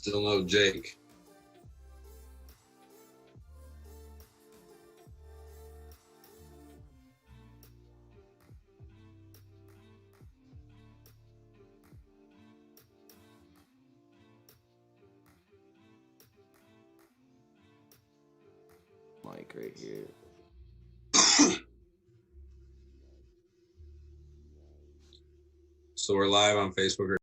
Still no Jake. Mike right here. So we're live on Facebook.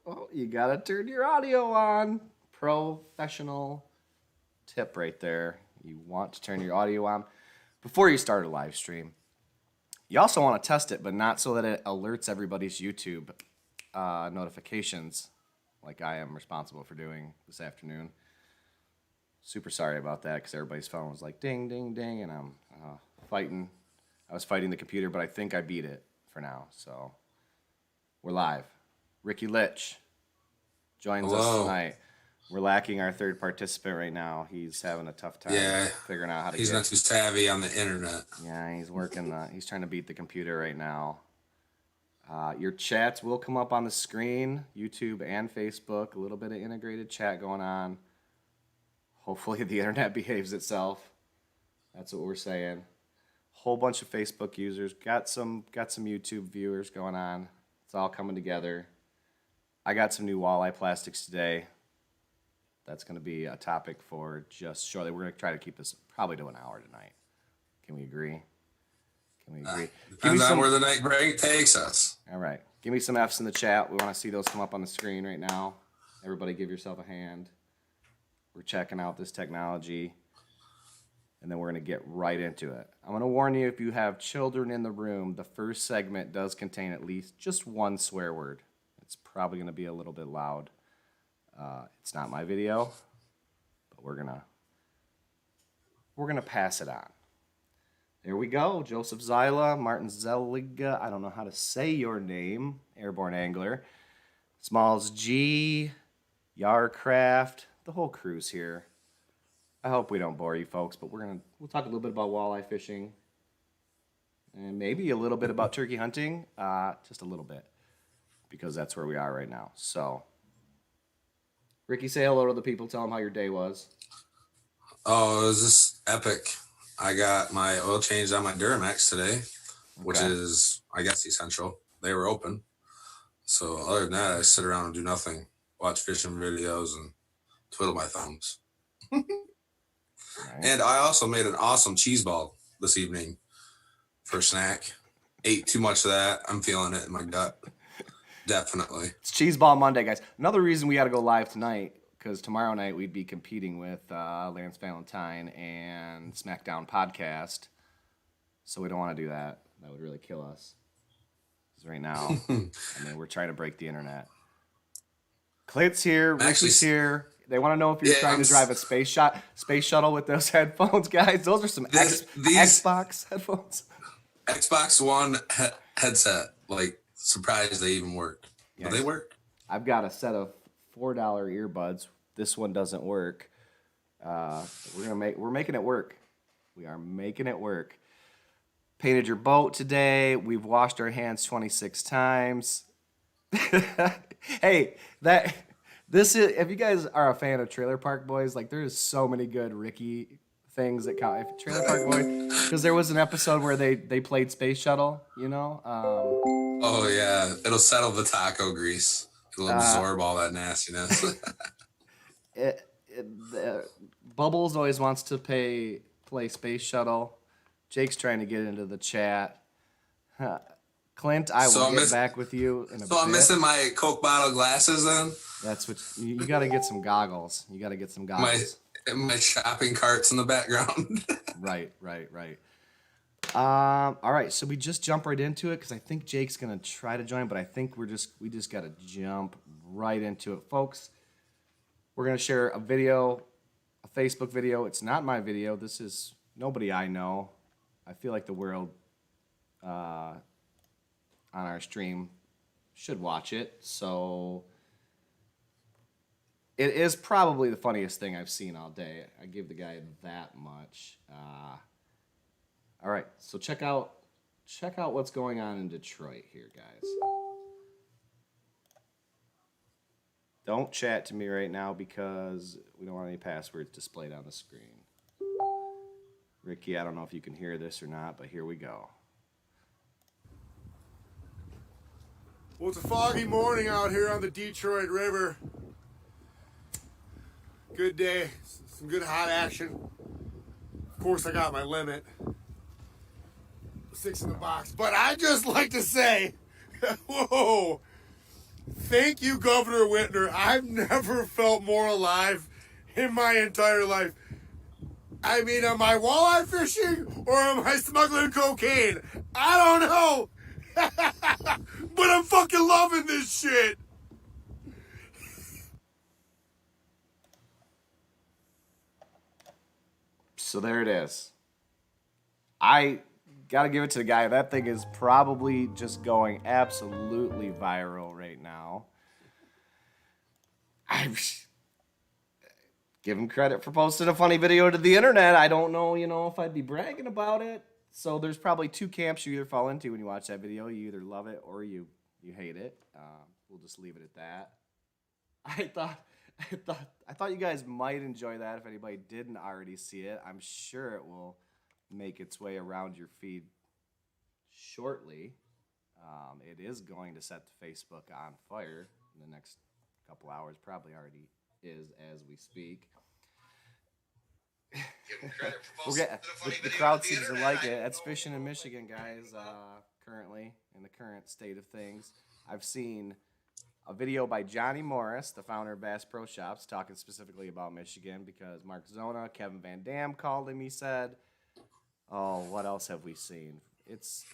Oh, you gotta turn your audio on. Professional tip right there. You want to turn your audio on before you start a live stream. You also want to test it, but not so that it alerts everybody's YouTube notifications, like I am responsible for doing this afternoon. Super sorry about that because everybody's phone was like ding, ding, ding, and I'm fighting. I was fighting the computer, but I think I beat it for now. So we're live. Ricky Litch joins us tonight. We're lacking our third participant right now. He's having a tough time figuring out how to He's not too savvy on the internet. Yeah, he's working. He's trying to beat the computer right now. Your chats will come up on the screen, YouTube and Facebook. A little bit of integrated chat going on. Hopefully the internet behaves itself. That's what we're saying. Whole bunch of Facebook users. Got some YouTube viewers going on. It's all coming together. I got some new walleye plastics today. That's going to be a topic for just shortly. We're going to try to keep this probably to an hour tonight. Can we agree? Depends on where the night break takes us. All right. Give me some F's in the chat. We want to see those come up on the screen right now. Everybody give yourself a hand. We're checking out this technology, and then we're going to get right into it. I'm going to warn you, if you have children in the room, the first segment does contain at least just one swear word. It's probably going to be a little bit loud. It's not my video, but we're gonna pass it on. There we go. Joseph Zyla, Martin Zeliga. I don't know how to say your name. Airborne Angler. Smalls G, Yarcraft, the whole crew's here. I hope we don't bore you folks, but we'll talk a little bit about walleye fishing and maybe a little bit about turkey hunting, just a little bit, because that's where we are right now. So, Ricky, say hello to the people. Tell them how your day was. Oh, it was just epic. I got my oil changed on my Duramax today, which is, I guess, essential. They were open. So other than that, I sit around and do nothing. Watch fishing videos and twiddle my thumbs. Right. And I also made an awesome cheese ball this evening for a snack. Ate too much of that. I'm feeling it in my gut. Definitely. It's Cheese Ball Monday, guys. Another reason we got to go live tonight, because tomorrow night we'd be competing with Lance Valentine and SmackDown Podcast. So we don't want to do that. That would really kill us. Because right now, we're trying to break the internet. Clint's here. Ricky's here. They want to know if you're trying to drive a space shuttle with those headphones, guys. Those are some Xbox headphones. Xbox One headset. Surprised they even work. Yes. Do they work? I've got a set of $4 earbuds. This one doesn't work. We're making it work. We are making it work. Painted your boat today. We've washed our hands 26 times. Hey, if you guys are a fan of Trailer Park Boys, there's so many good Ricky things that count. Trailer Park Boy, because there was an episode where they played Space Shuttle, Oh yeah, it'll settle the taco grease. It'll absorb all that nastiness. Bubbles always wants to play Space Shuttle. Jake's trying to get into the chat. Clint, I will get back with you in a bit. So I'm missing my Coke bottle glasses then? That's what you got to get some goggles. My shopping carts in the background. Right. All right, so we just jump right into it because I think Jake's gonna try to join, but I think we just gotta jump right into it, folks. We're gonna share a video, a Facebook video. It's not my video. This is nobody I know. I feel like the world on our stream should watch it. So it is probably the funniest thing I've seen all day. I give the guy that much. All right, so check out what's going on in Detroit here, guys. Don't chat to me right now because we don't want any passwords displayed on the screen. Ricky, I don't know if you can hear this or not, but here we go. Well, it's a foggy morning out here on the Detroit River. Good day, some good hot action. Of course, I got my limit. 6 in the box. But I just like to say, whoa, Thank you, Governor Whitner. I've never felt more alive in my entire life. I mean, am I walleye fishing or am I smuggling cocaine? I don't know. But I'm fucking loving this shit. So there it is. I gotta give it to the guy. That thing is probably just going absolutely viral right now. I give him credit for posting a funny video to the internet. I don't know, if I'd be bragging about it. So there's probably two camps you either fall into when you watch that video. You either love it or you hate it. We'll just leave it at that. I thought you guys might enjoy that if anybody didn't already see it. I'm sure it will make its way around your feed shortly. It is going to set the Facebook on fire in the next couple hours. Probably already is as we speak. The crowd seems to like it. That's fishing in Michigan, guys. Currently, in the current state of things, I've seen a video by Johnny Morris, the founder of Bass Pro Shops, talking specifically about Michigan because Mark Zona, Kevin Van Dam called him. He said, "Oh, what else have we seen?" It's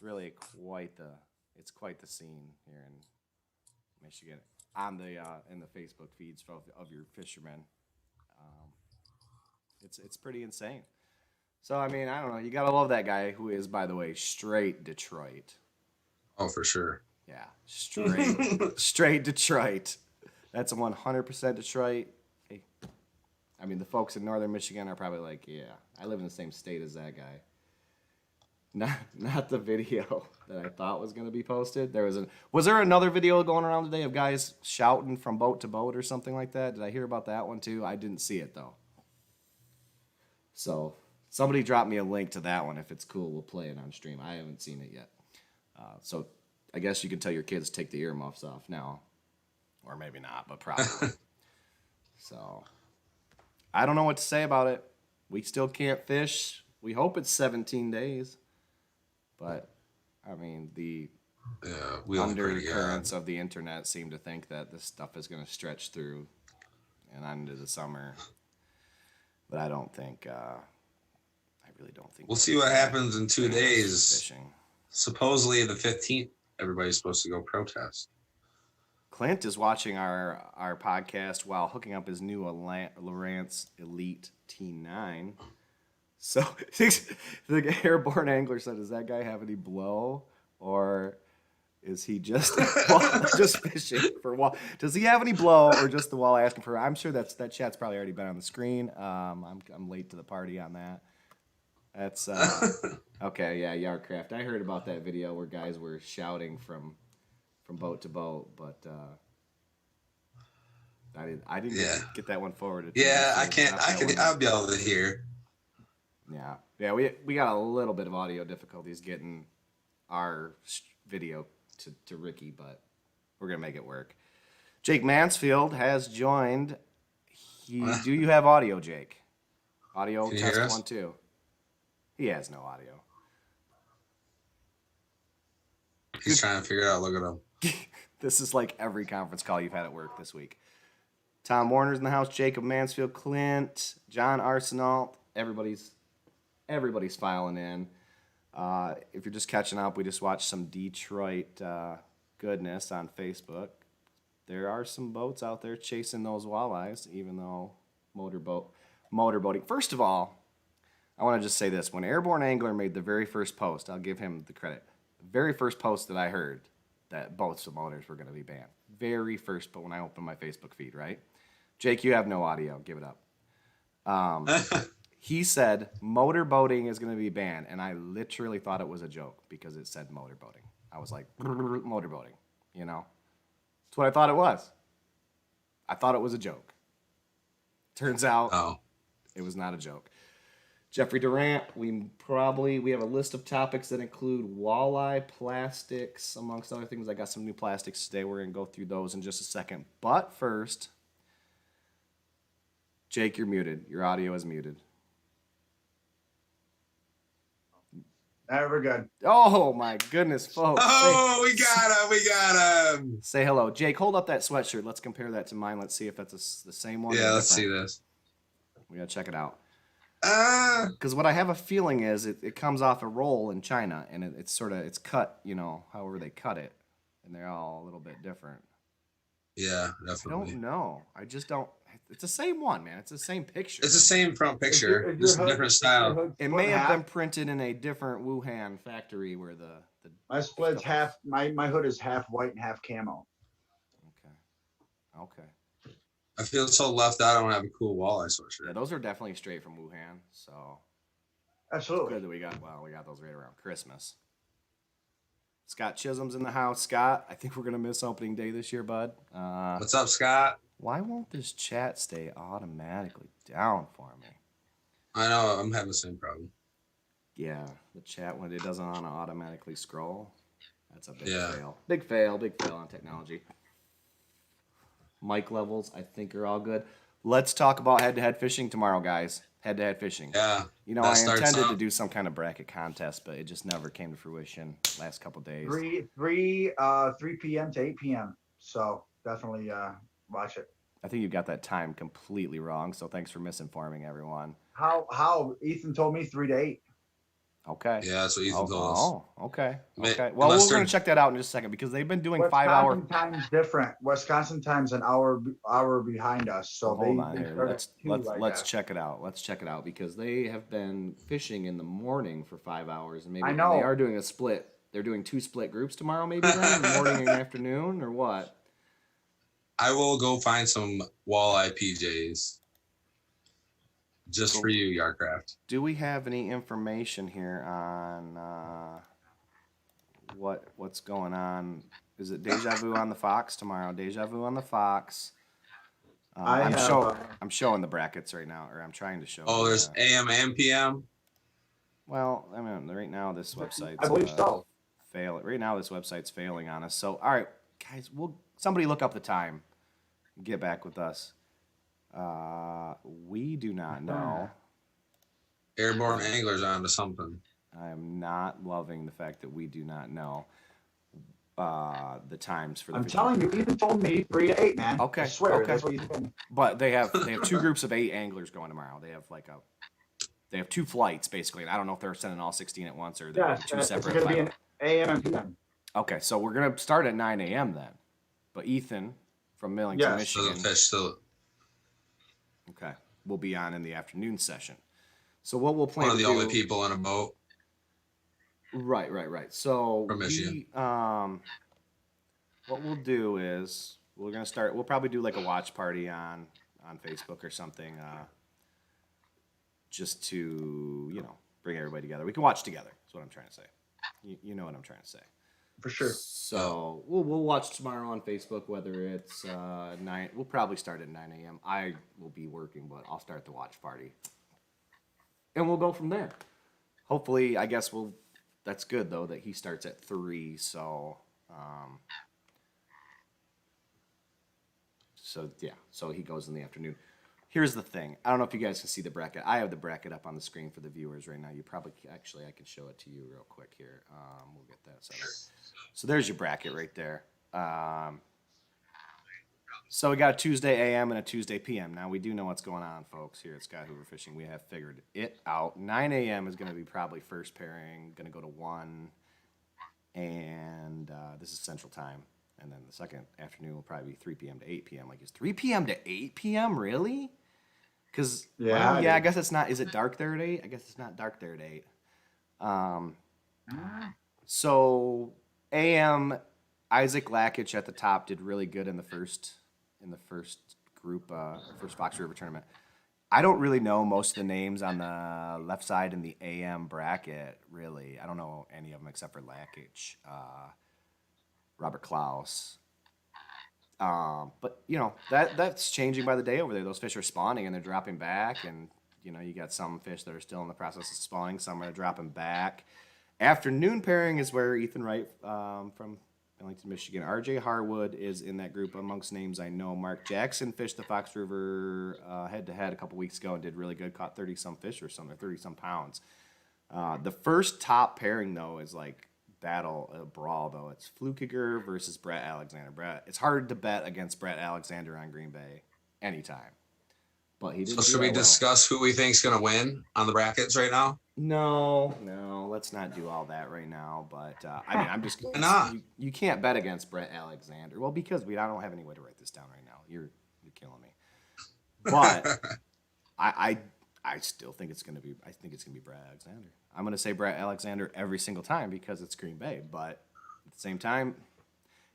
really quite the scene here in Michigan on the in the Facebook feeds of your fishermen. It's pretty insane. So I mean, I don't know. You gotta love that guy who is, by the way, straight Detroit. Oh, for sure. Yeah, straight Detroit. That's a 100% Detroit. Hey, I mean, the folks in northern Michigan are probably like, yeah, I live in the same state as that guy. Not the video that I thought was going to be posted. Was there another video going around today of guys shouting from boat to boat or something like that? Did I hear about that one too? I didn't see it though. So somebody drop me a link to that one if it's cool. We'll play it on stream. I haven't seen it yet. So I guess you can tell your kids to take the earmuffs off now. Or maybe not, but probably. So I don't know what to say about it. We still can't fish. We hope it's 17 days. But, I mean, the undercurrents of the internet seem to think that this stuff is going to stretch through and on into the summer. But I don't think, I really don't think. We'll see what happens in 2 days. Fishing. Supposedly the 15th, everybody's supposed to go protest. Clint is watching our podcast while hooking up his new Lowrance Elite T9. So the airborne angler said, "Does that guy have any blow, or is he just just fishing for wall? Does he have any blow, or just the wall asking for?" I'm sure that chat's probably already been on the screen. I'm late to the party on that. That's okay. Yeah, Yardcraft. I heard about that video where guys were shouting from boat to boat, but I didn't get that one forwarded. Yeah, I'll be able to hear. Yeah. We got a little bit of audio difficulties getting our video to Ricky, but we're gonna make it work. Jake Mansfield has joined. Do you have audio, Jake? Audio test 1 2. He has no audio. He's trying to figure it out. Look at him. This is like every conference call you've had at work this week. Tom Warner's in the house. Jacob Mansfield, Clint, John Arsenal. Everybody's filing in. If you're just catching up, we just watched some Detroit goodness on Facebook. There are some boats out there chasing those walleyes, even though motorboating. First of all, I want to just say this. When Airborne Angler made the very first post, I'll give him the credit. The very first post that I heard that boats and motors were going to be banned. Very first, but when I opened my Facebook feed, right? Jake, you have no audio. Give it up. He said motorboating is going to be banned, and I literally thought it was a joke because it said motorboating. I was like, motorboating, That's what I thought it was. I thought it was a joke. Turns out it was not a joke. Jeffrey Durant, we have a list of topics that include walleye, plastics, amongst other things. I got some new plastics today. We're going to go through those in just a second. But first, Jake, you're muted. Your audio is muted. We're good. Oh my goodness, folks! Oh, we got him. Say hello, Jake. Hold up that sweatshirt. Let's compare that to mine. Let's see if that's the same one. Yeah, or let's see different. this. We gotta check it out. Because What I have a feeling is it comes off a roll in China, and it's cut, however they cut it, and they're all a little bit different. yeah, I definitely. don't know. I just don't. It's the same one, man. It's the same picture. It's the same front picture, Is your just a hood- different is your style. hood It split may in have half? been printed in a different Wuhan factory where the My split's half. My hood is half white and half camo. Okay. I feel so left out. I don't have a cool walleye sweatshirt. Yeah, those are definitely straight from Wuhan. So Absolutely. good that we got those right around Christmas. Scott Chisholm's in the house. Scott, I think we're gonna miss opening day this year, bud. What's up, Scott? Why won't this chat stay automatically down for me? I know I'm having the same problem. Yeah, the chat when it doesn't want to automatically scroll. That's a big Yeah. fail. Big fail on technology. Mic levels, I think, are all good. Let's talk about head-to-head fishing tomorrow, guys. Head-to-head fishing. Yeah. I that starts intended to up. do some kind of bracket contest, but it just never came to fruition last couple days. 3 p.m. to 8 p.m. So definitely watch it. I think you got that time completely wrong, so thanks for misinforming everyone. How Ethan told me 3 to 8. Okay. Yeah, that's what Ethan told us. Oh, okay. Ma- Okay. Well, we're unless going they're- to check that out in just a second because they've been doing Wisconsin 5-hour. time's different. Wisconsin time's an hour behind us. So Hold on they here. start Let's at 2, I let's guess. check it out. Let's check it out because they have been fishing in the morning for 5 hours, and maybe I know. they are doing a split. They're doing 2 split groups tomorrow, maybe then, morning and afternoon, or what? I will go find some walleye PJs just for you, Yarcraft. Do we have any information here on what's going on? Is it Deja Vu on the Fox tomorrow? Deja Vu on the Fox. I'm showing the brackets right now, or I'm trying to show. Oh, there's AM and PM. Well, I mean, right now this website's I believe so. Right now this website's failing on us. So, all right, guys, somebody look up the time. Get back with us. We do not know. Airborne anglers onto something. I am not loving the fact that we do not know the times for the. I'm telling you, Ethan told me 3 to 8, man. Okay, I swear, okay. that's what you told me. But they have 2 groups of 8 anglers going tomorrow. They have 2 flights basically. And I don't know if they're sending all 16 at once or they're Yes, two it's separate. going to be an AM and PM. Okay, so we're gonna start at 9 a.m. then. But Ethan from Millington, Yes. So the Michigan. fish still Okay, we'll be on in the afternoon session. So what we'll plan one of to the do, only people in a boat. Right. So From Michigan. what we'll do is we'll probably do like a watch party on Facebook or something, just to bring everybody together. We can watch together. That's what I'm trying to say. You know what I'm trying to say. For sure. So we'll watch tomorrow on Facebook, whether it's 9. We'll probably start at 9 a.m. I will be working, but I'll start the watch party, and we'll go from there. Hopefully, I guess that's good though that he starts at 3. So so he goes in the afternoon. Here's the thing. I don't know if you guys can see the bracket. I have the bracket up on the screen for the viewers right now. You probably I can show it to you real quick here. We'll get that set up. So there's your bracket right there. So we got a Tuesday AM and a Tuesday PM. Now we do know what's going on, folks, here at Sky Hoover Fishing. We have figured it out. 9 a.m. is going to be probably first pairing, going to go to 1, and this is Central Time. And then the second afternoon will probably be 3 p.m. to 8 p.m. Like, is 3 p.m. to 8 p.m. really? Because, I guess it's not. Is it dark there at 8? I guess it's not dark there at 8. So AM, Isaac Lakich at the top did really good in the first group, first Fox River tournament. I don't really know most of the names on the left side in the AM bracket, really. I don't know any of them except for Lakich, Robert Klaus. But, that's changing by the day over there. Those fish are spawning and they're dropping back. And, you got some fish that are still in the process of spawning. Some are dropping back. Afternoon pairing is where Ethan Wright from Millington, Michigan. RJ Harwood is in that group amongst names I know. Mark Jackson fished the Fox River head-to-head a couple weeks ago and did really good. Caught 30-some fish or something, 30-some pounds. The first top pairing though is like brawl though. It's Flukiger versus Brett Alexander. It's hard to bet against Brett Alexander on Green Bay anytime. But he did. So should we discuss who we think's gonna win on the brackets right now? No, let's not do all that right now. But I mean, I'm just Why not? You can't bet against Brett Alexander. Well, because I don't have any way to write this down right now. You're killing me. But I still think it's gonna be. I think it's gonna be Brett Alexander. I'm gonna say Brett Alexander every single time because it's Green Bay. But at the same time,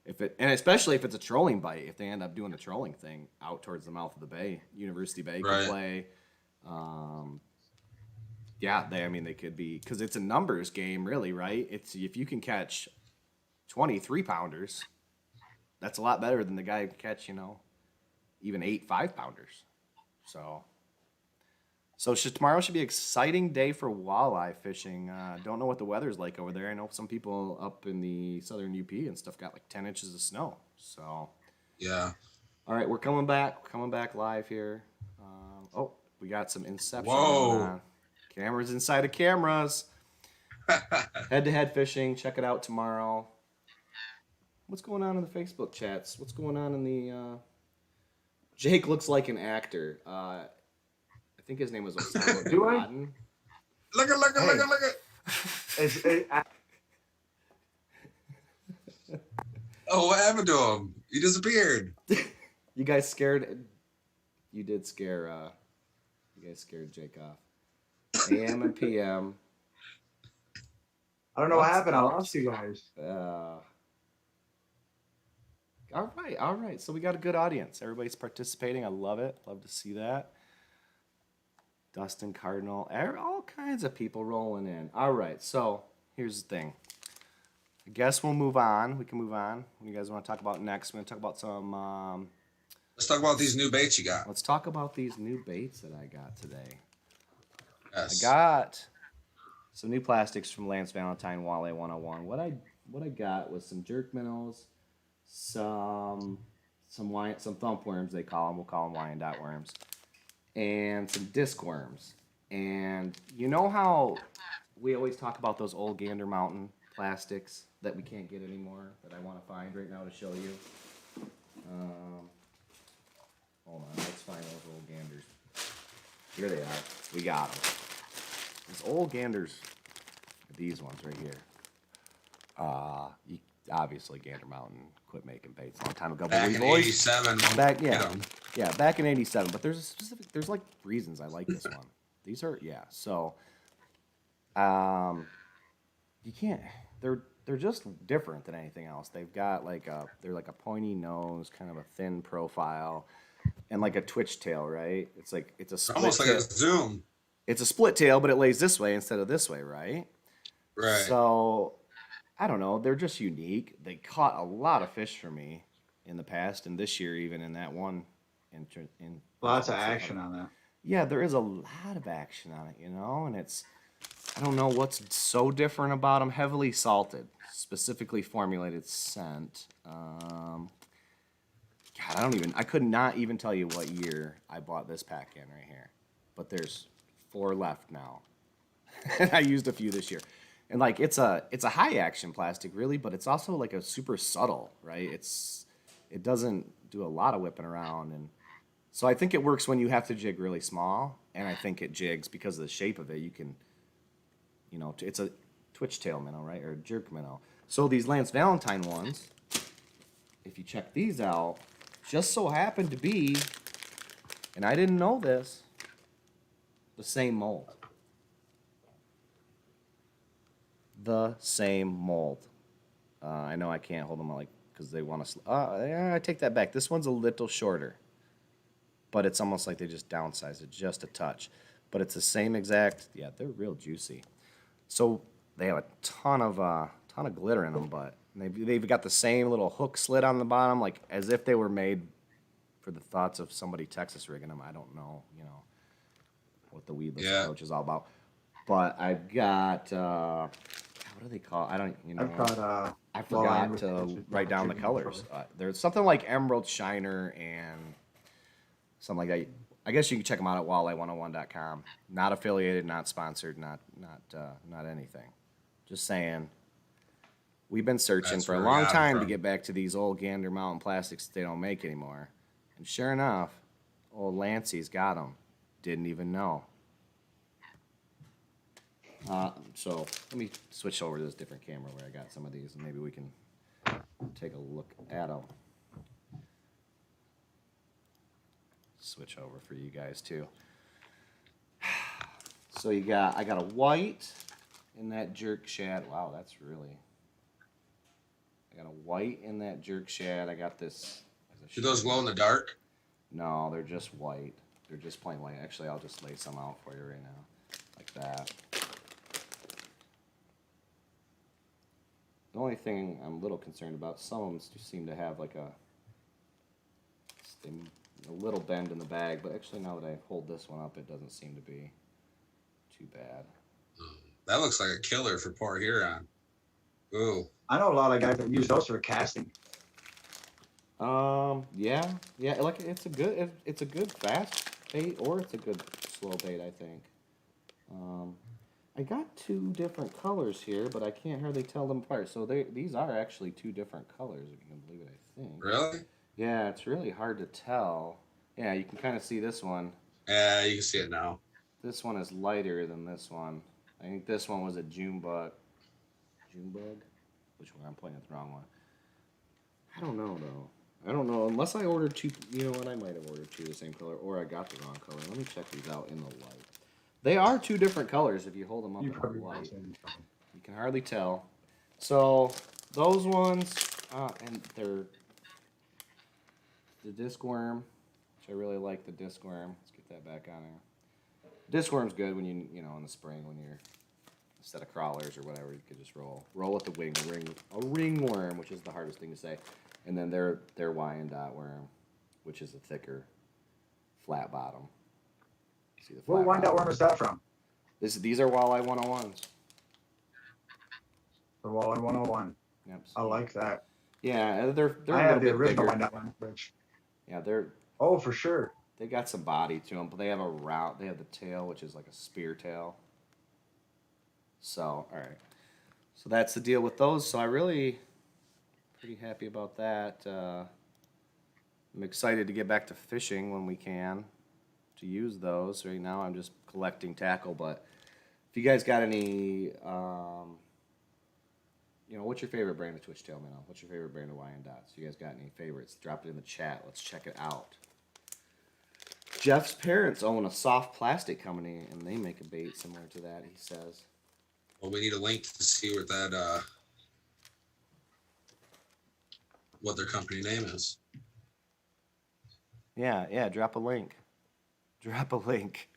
and especially if it's a trolling bite, if they end up doing the trolling thing out towards the mouth of the bay, University Bay could play. Yeah, they could be, because it's a numbers game, really, right? It's if you can catch 23 pounders, that's a lot better than the guy who can catch, even 8 5-pounders. So tomorrow should be an exciting day for walleye fishing. Don't know what the weather's like over there. I know some people up in the southern UP and stuff got like 10 inches of snow. So yeah. All right, we're coming back live here. We got some inception. Whoa. Cameras inside of cameras. Head-to-head fishing. Check it out tomorrow. What's going on in the Facebook chats? What's going on in the... Jake looks like an actor. I think his name was Osama bin Laden. Look at. Oh, what happened to him? He disappeared. You guys scared... You did scare... You guys scared Jake off. AM and PM. I don't know what happened. I lost you guys. All right. So we got a good audience. Everybody's participating. I love it. Love to see that. Dustin Cardinal. All kinds of people rolling in. All right. So here's the thing. I guess we'll move on. We can move on. What do you guys want to talk about next? We're going to talk about some... Let's talk about these new baits you got. Let's talk about these new baits that I got today. Yes. I got some new plastics from Lance Valentine Walleye 101. What I got was some jerk minnows, some thump worms they call them. We'll call them Wyandotte worms, and some disc worms. And you know how we always talk about those old Gander Mountain plastics that we can't get anymore that I want to find right now to show you. Hold on, let's find those old ganders. Here they are. We got them. These old ganders, these ones right here. Obviously Gander Mountain quit making baits a long time ago. Back in '87. Back in '87. But there's like reasons I like this one. These are So, you can't. They're just different than anything else. They've got they're like a pointy nose, kind of a thin profile, and like a twitch tail, right? It's a split almost like tail. a zoom. It's a split tail, but it lays this way instead of this way, right? Right. So, I don't know. They're just unique. They caught a lot of fish for me in the past, and this year even in that one. Lots of action on that. Yeah, there is a lot of action on it, and it's... I don't know what's so different about them. Heavily salted, specifically formulated scent. God, I could not even tell you what year I bought this pack in right here. But there's 4 left now. And I used a few this year. And it's a high action plastic really, but it's also like a super subtle, right? It doesn't do a lot of whipping around, and so I think it works when you have to jig really small, and I think it jigs because of the shape of it. You can it's a twitch tail minnow, right? Or a jerk minnow. So these Lance Valentine ones, if you check these out, just so happen to be, and I didn't know this, the same mold. The same mold. I know I can't hold them because they want to... I take that back. This one's a little shorter. But it's almost like they just downsized it just a touch. But it's the same exact... Yeah, they're real juicy. So they have a ton of glitter in them, but they've got the same little hook slit on the bottom, like as if they were made for the thoughts of somebody Texas rigging them. I don't know, what the weedless approach is all about. But I've got what do they call? I don't, I've got I forgot to write down the colors. There's something like Emerald Shiner and something like that. I guess you can check them out at walleye101.com. Not affiliated, not sponsored, not anything. Just saying. We've been searching That's for a where we long got 'em time to from. get back to these old Gander Mountain plastics that they don't make anymore. And sure enough, old Lancey's got them. Didn't even know. So let me switch over to this different camera where I got some of these, and maybe we can take a look at them. Switch over for you guys too. So I got a white in that jerk shad. Wow, that's really. I got a white in that jerk shad. I got this. Do those glow in the dark? No, they're just white. They're just plain white. Actually, I'll just lay some out for you right now, like that. The only thing I'm a little concerned about, some of them seem to have like a little bend in the bag, but actually now that I hold this one up, it doesn't seem to be too bad. That looks like a killer for Port Huron. Ooh. I know a lot of guys that use those for casting. Yeah, like it's a good fast bait or it's a good slow bait, I think. I got two different colors here, but I can't hardly tell them apart. So these are actually two different colors, if you can believe it, I think. Really? Yeah, it's really hard to tell. Yeah, you can kind of see this one. Yeah, you can see it now. This one is lighter than this one. I think this one was a June bug. Which one? I'm pointing at the wrong one. I don't know, though. I don't know. Unless I ordered two. You know what? I might have ordered two the same color, or I got the wrong color. Let me check these out in the light. They are two different colors if you hold them up in the light. You can hardly tell. So, those ones, and they're the disc worm, which I really like the disc worm. Let's get that back on there. Disc worm's good when you in the spring when you're, instead of crawlers or whatever, you could just roll with the ringworm, which is the hardest thing to say. And then their Wyandotte worm, which is a thicker, flat bottom. See the What Wyandotte worm is that from? These are walleye 101s. The Walleye 101. Yep. I like that. Yeah, they're I a have the little bit original bigger. Wyandotte one, which. Yeah, they're. Oh, for sure. They got some body to them, but they have a route. They have the tail, which is like a spear tail. So, all right. So that's the deal with those. So I really pretty happy about that. I'm excited to get back to fishing when we can to use those. Right now I'm just collecting tackle, but if you guys got any, what's your favorite brand of Twitch Tail Minnow? What's your favorite brand of Wyandottes? You guys got any favorites? Drop it in the chat. Let's check it out. Jeff's parents own a soft plastic company, and they make a bait similar to that, he says. Well, we need a link to see what that what their company name is. Yeah, drop a link. Because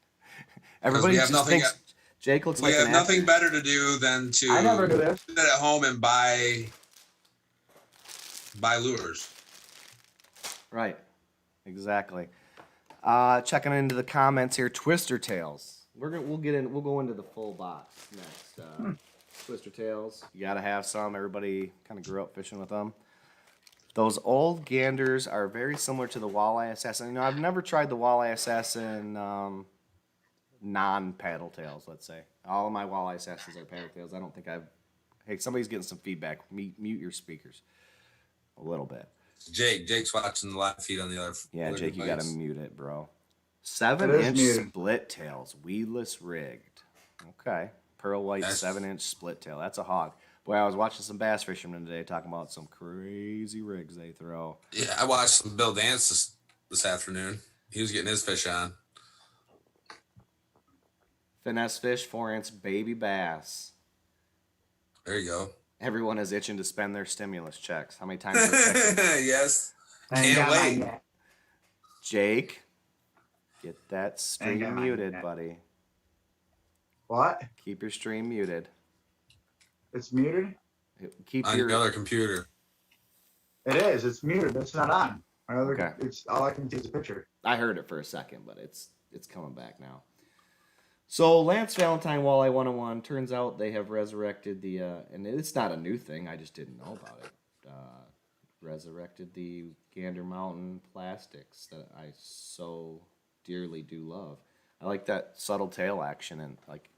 Everybody we have just nothing. thinks Jake looks We like have an nothing actor. better to do than to I never do this. sit at home and buy lures. Right, exactly. Checking into the comments here, Twister Tails. We'll go into the full box next. Twister Tails, you gotta have some. Everybody kind of grew up fishing with them. Those old ganders are very similar to the walleye assassin. I've never tried the walleye assassin non-paddle tails. Let's say all of my walleye assassins are paddle tails. I don't think I've. Hey, somebody's getting some feedback. Mute your speakers a little bit. Jake's watching the live feed on the other. Yeah, other Jake, you device. gotta mute it, bro. It 7-inch is muted. split tails, weedless rigged. Okay, pearl white That's- 7-inch split tail. That's a hog. Boy, I was watching some bass fishermen today talking about some crazy rigs they throw. Yeah, I watched some Bill Dance this afternoon. He was getting his fish on. Finesse fish, 4-inch baby bass. There you go. Everyone is itching to spend their stimulus checks. How many times? Have I checked it? Yes. I ain't Can't got mine wait. yet. Jake, get that Ain't stream got mine muted, yet. buddy. What? Keep your stream muted. It's muted? Keep On your. the other computer. It is. It's muted. It's not on. My other, Okay. It's all I can see is a picture. I heard it for a second, but it's coming back now. So Lance Valentine Walleye 101, turns out they have resurrected the, and it's not a new thing, I just didn't know about it. Resurrected the Gander Mountain plastics that I so dearly do love. I like that subtle tail action, and like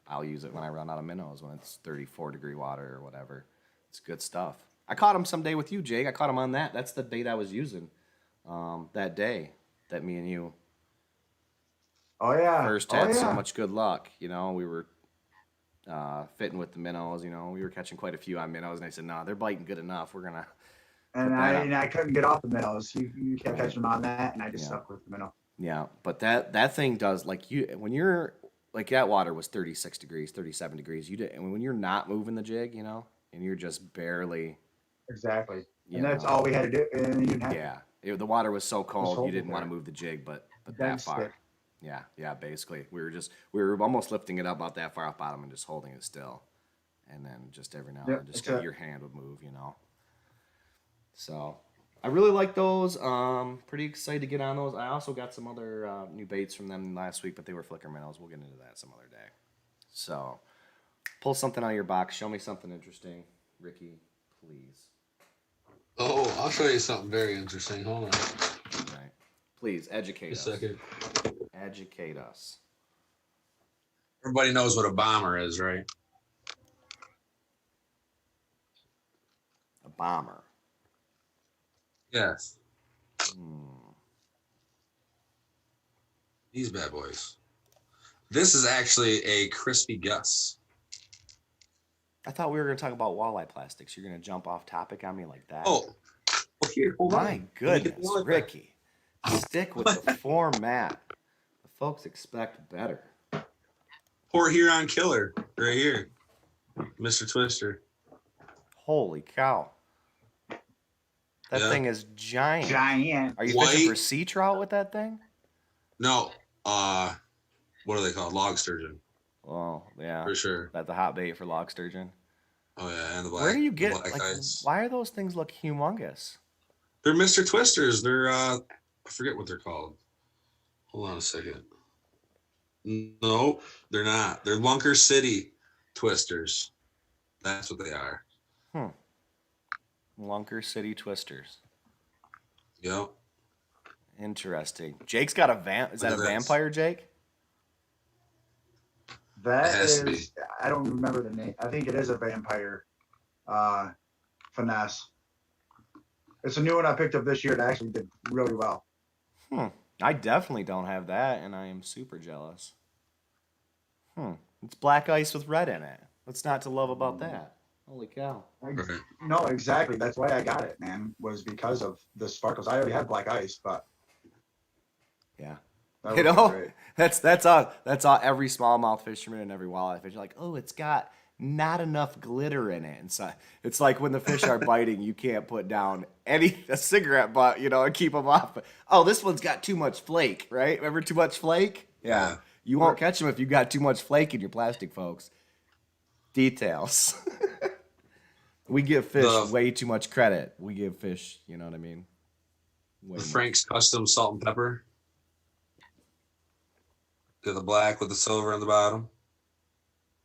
I'll use it when I run out of minnows when it's 34-degree water or whatever. It's good stuff. I caught them someday with you, Jake. I caught them on that. That's the bait I was using that day that me and you Oh yeah. first had so much good luck. You know, we were fitting with the minnows. You know, we were catching quite a few on minnows, and I said, "No, they're biting good enough. We're gonna." And I couldn't get off the minnows. You kept catching them on that, and I just stuck with the minnow. Yeah, but that thing does like when you're like that water was 36 degrees, 37 degrees. And when you're not moving the jig, you know, and you're just barely. Exactly. And that's all we had to do. And you didn't have the water was so cold you didn't want to move the jig, but that far. Stick. Yeah, basically. We were almost lifting it up about that far off bottom and just holding it still. And then just every now and then just your hand would move, you know. So I really like those. Pretty excited to get on those. I also got some other new baits from them last week, but they were flicker minnows. We'll get into that some other day. So pull something out of your box. Show me something interesting, Ricky, please. Oh, I'll show you something very interesting. Hold on. All right. Please educate us. A second. Educate us. Everybody knows what a bomber is, right? A bomber. Yes. These bad boys. This is actually a crispy Gus. I thought we were going to talk about walleye plastics. You're going to jump off topic on me like that. Oh, well, here, hold on. My goodness, Ricky. Stick with the format. The folks expect better. Poor Huron Killer, right here. Mr. Twister. Holy cow. That thing is giant. Giant. Are you fishing for sea trout with that thing? No. What are they called? Log sturgeon. Oh, yeah. For sure. That's the hot bait for log sturgeon. Oh, yeah, and the black. Where do you get black ice. why are those things look humongous? They're Mr. Twisters. They're I forget what they're called. Hold on a second. No, they're not. They're Lunker City Twisters. That's what they are. Lunker City Twisters. Yep. Interesting. Jake's got a Is that a vampire, Jake? That is, I don't remember the name. I think it is a vampire finesse. It's a new one I picked up this year that actually did really well. I definitely don't have that, and I am super jealous. It's black ice with red in it. What's not to love about that? Holy cow. No, exactly. That's why I got it, man, was because of the sparkles. I already had black ice, but yeah. You know, that's all every smallmouth fisherman and every walleye fisherman like, oh, it's got not enough glitter in it. And so it's like when the fish are biting, you can't put down a cigarette butt, you know, and keep them off. But, oh, this one's got too much flake, right? Remember too much flake? Yeah. You won't catch them if you got too much flake in your plastic, folks. Details. We give fish way too much credit. We give fish, you know what I mean? The Frank's Custom Salt and Pepper. To the black with the silver on the bottom.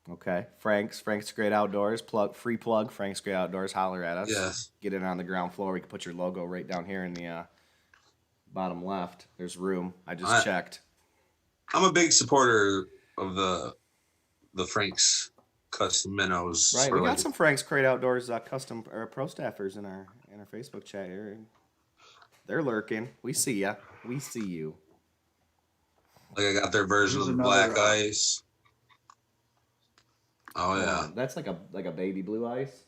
Okay. Frank's Great Outdoors. Free plug. Frank's Great Outdoors. Holler at us. Yes. Get it on the ground floor. We can put your logo right down here in the bottom left. There's room. I just checked. I'm a big supporter of the Frank's Custom Minnows. Right. We got some Frank's Great Outdoors custom pro staffers in our Facebook chat here. They're lurking. We see ya. We see you. Like I got their version of the black ice. Oh yeah, that's like a baby blue ice.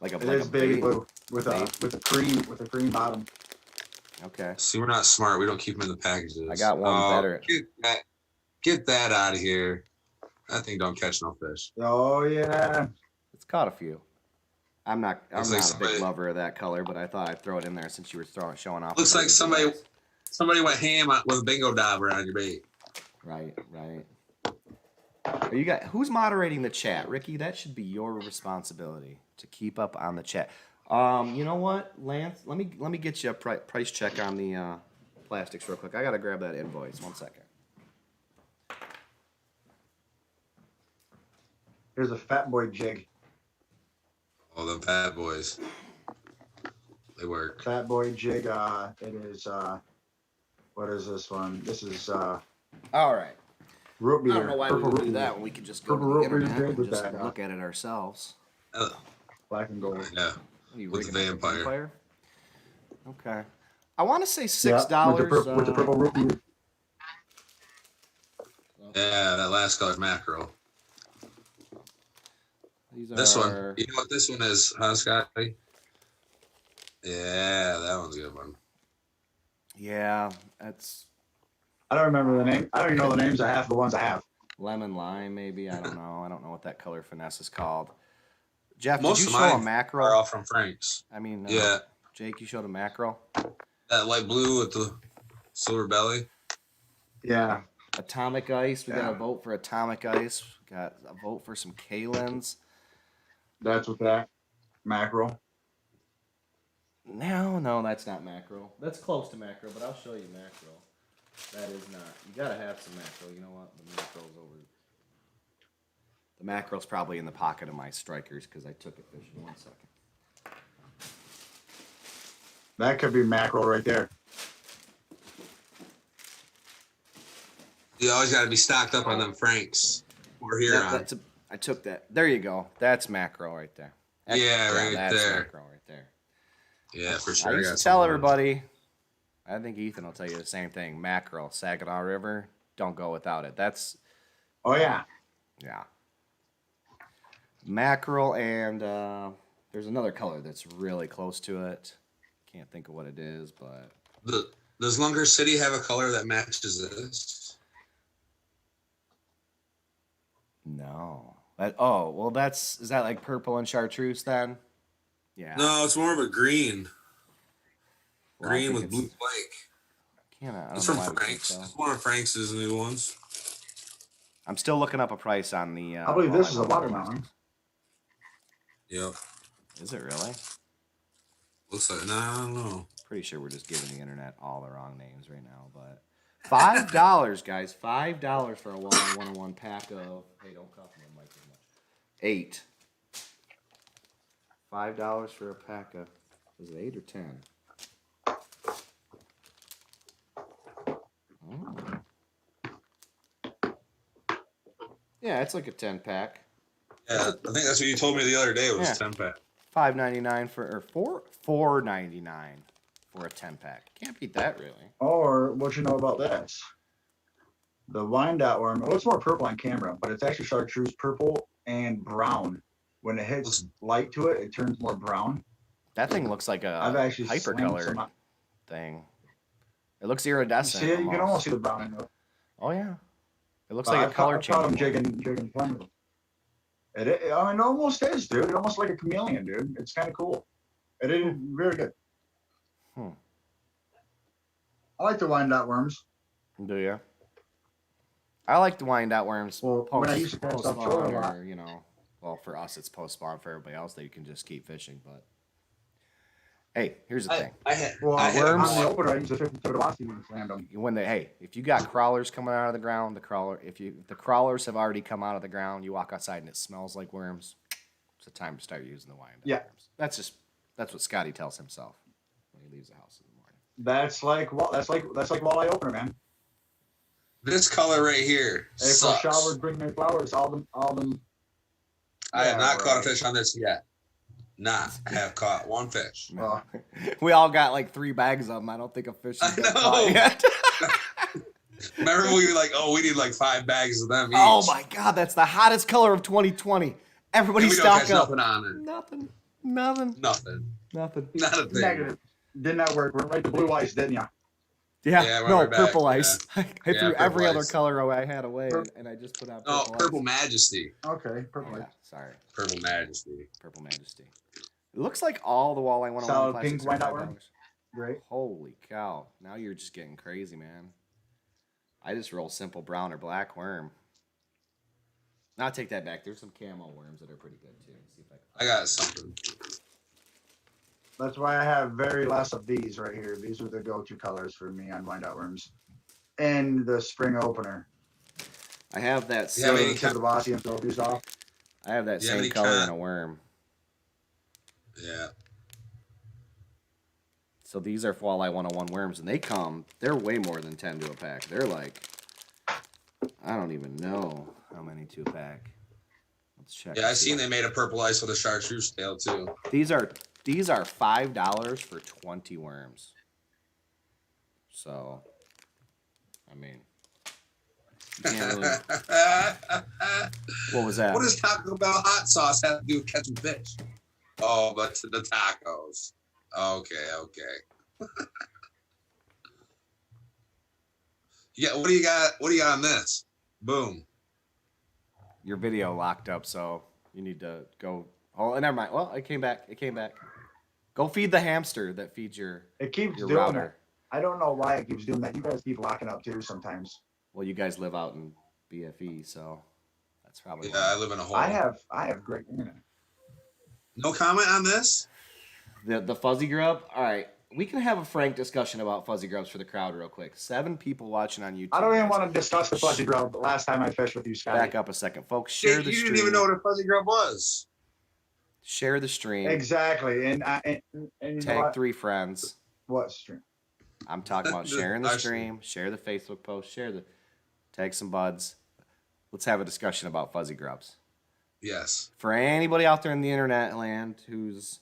It is baby blue with a cream bottom. Okay. See, we're not smart. We don't keep them in the packages. I got one better. Get that out of here. That thing don't catch no fish. Oh yeah. It's caught a few. I'm not a big lover of that color, but I thought I'd throw it in there since you were showing off. Looks like somebody went ham with a bingo dauber on your bait. Right. Who's moderating the chat, Ricky? That should be your responsibility to keep up on the chat. You know what, Lance? Let me get you a price check on the plastics real quick. I gotta grab that invoice. 1 second. Here's a fat boy jig. Oh, the bad boys. They work. Fat boy jig. It is What is this one? This is All right. root I beer. don't know why we Purple would root do beer. that when we could just go to Purple the root beer is internet good and with just that, look at it ourselves. Black and gold. Yeah. What are you With the rigging up a vampire. Okay. I want to say $6. Yeah, with the purple root beer. Yeah, that last color mackerel. These This are... one. You know what this one is, huh, Scotty? Yeah, that one's a good one. Yeah, that's I don't remember the name. I don't even know the names of half the ones I have. lemon lime, maybe. I don't know. I don't know what that color finesse is called. Jeff, Most did of you show a mine mackerel? are all from Frank's. I mean, Yeah. Jake, you showed a mackerel? That light blue with the silver belly. Yeah. Atomic Ice. We got Yeah. a vote for Atomic Ice. We got a vote for some Kalins. That's what that mackerel. No, that's not mackerel. That's close to mackerel, but I'll show you mackerel. That is not. You gotta have some mackerel. You know what? The mackerel's over. The mackerel's probably in the pocket of my strikers because I took it fishing. 1 second. That could be mackerel right there. You always got to be stocked up on them Franks or Huron. I took that. There you go. That's mackerel right there. Right that's there. mackerel right there. Yeah, for sure. I used got to tell some everybody. I think Ethan will tell you the same thing. Mackerel, Saginaw River. Don't go without it. That's Oh yeah. yeah. Mackerel and there's another color that's really close to it. Can't think of what it is, but Does Lunger City have a color that matches this? no. Is that like purple and chartreuse then? Yeah. No, it's more of a green. Well, I Green think with it's- blue flake. I It's don't from know why we can't Frank's. tell. It's one of Frank's new ones. I'm still looking up a price on the. I believe this is a walleye watermelon. Yep. Is it really? Looks like, I don't know. Pretty sure we're just giving the internet all the wrong names right now, but $5, guys, $5 for a walleye 101 pack of. Hey, don't cough on the mic as much. 8. $5 for a pack of. Was it 8 or 10? Oh. Yeah, it's like a 10 pack. Yeah, I think that's what you told me the other day. It was Yeah. 10 pack. $5.99 $4.99 for a 10 pack. Can't beat that, really. Or what you know about this? The Wyandotte worm. Well, it's more purple on camera, but it's actually chartreuse purple and brown. When it hits light to it, it turns more brown. That thing looks like I've a actually hypercolor slammed some- thing. It looks You iridescent. see it? You can almost see the brown in it. Oh yeah, it looks like a color I've caught change. them jigging fun. It almost is, dude. It almost like a chameleon, dude. It's kind of cool. It is very good. I like the Wyandotte worms. Do you? I like the Wyandotte worms. Well, when I used to catch stuff post-spawn, Trollin a lot. or, you know, well, for us it's post spawn. For everybody else, they can just keep fishing. But hey, here's the thing: Well, I had on worms- the opener, I used to fish the velocity and slammed them. if you got crawlers coming out of the ground, if the crawlers have already come out of the ground, you walk outside and it smells like worms. It's the time to start using the Wyandotte Yeah. worms. That's what Scotty tells himself when he leaves the house in the morning. That's like walleye opener, man. This color right here April sucks. showers bring May flowers. All them. I have not caught a right. fish on this yet. Have caught one fish. Well, We all got like 3 bags of them. I don't think a fish has I been know. caught yet. Remember we were like, we need like 5 bags of them each. Oh my God, that's the hottest color of 2020. Everybody And we don't stock catch up. nothing on it. Nothing. Nothing. Not Not a thing. negative. Didn't that work? Went right to blue ice, didn't ya? Yeah, we're no, right back, purple ice. I threw purple every other ice. color I had away, and I just put out No, purple Purple ice. Majesty. Okay, purple Yeah, ice. sorry. Purple Majesty. Purple Majesty. It looks like all the walleye 101 Solid plastics pink are Wyandotte $5. worm? Great. Holy cow. Now you're just getting crazy, man. I just roll simple brown or black worm. Now I take that back. There's some camo worms that are pretty good too. Let's see if I I got something. That's why I have very less of these right here. These are the go-to colors for me on Wyandotte worms. And the spring opener. I have that Yeah, I same, mean, To the velocity and Philippines off. I have that you have same any color kind- in a worm. Yeah. So these are Walleye 101 worms, and they're way more than 10 to a pack. They're like, I don't even know how many to a pack. Let's check. Yeah, I seen they made a purple ice with a chartreuse tail too. These are $5 for 20 worms. So, I mean, you can't really. What was that? What does Taco Bell hot sauce have to do with catching fish? Oh, but to the tacos. Okay. Yeah, what do you got? What do you got on this? Boom. Your video locked up, so you need to go. Oh, never mind. Well, it came back. Go feed the hamster that feeds your. It keeps your doing router. that. I don't know why it keeps doing that. You guys keep locking up too sometimes. Well, you guys live out in BFE, so that's probably. Yeah, I live in a hole. I have great internet. No comment on this? The fuzzy grub. All right, we can have a frank discussion about fuzzy grubs for the crowd real quick. 7 people watching on YouTube. I don't even want to discuss the fuzzy grub. The last time I fished with you, Scotty. Back up a second, folks. Share the You stream. didn't even know what a fuzzy grub was. Share the stream. Exactly, and you know Tag what? 3 friends. What stream? I'm talking about sharing the stream, share the Facebook post, tag some buds. Let's have a discussion about fuzzy grubs. Yes. For anybody out there in the internet land who's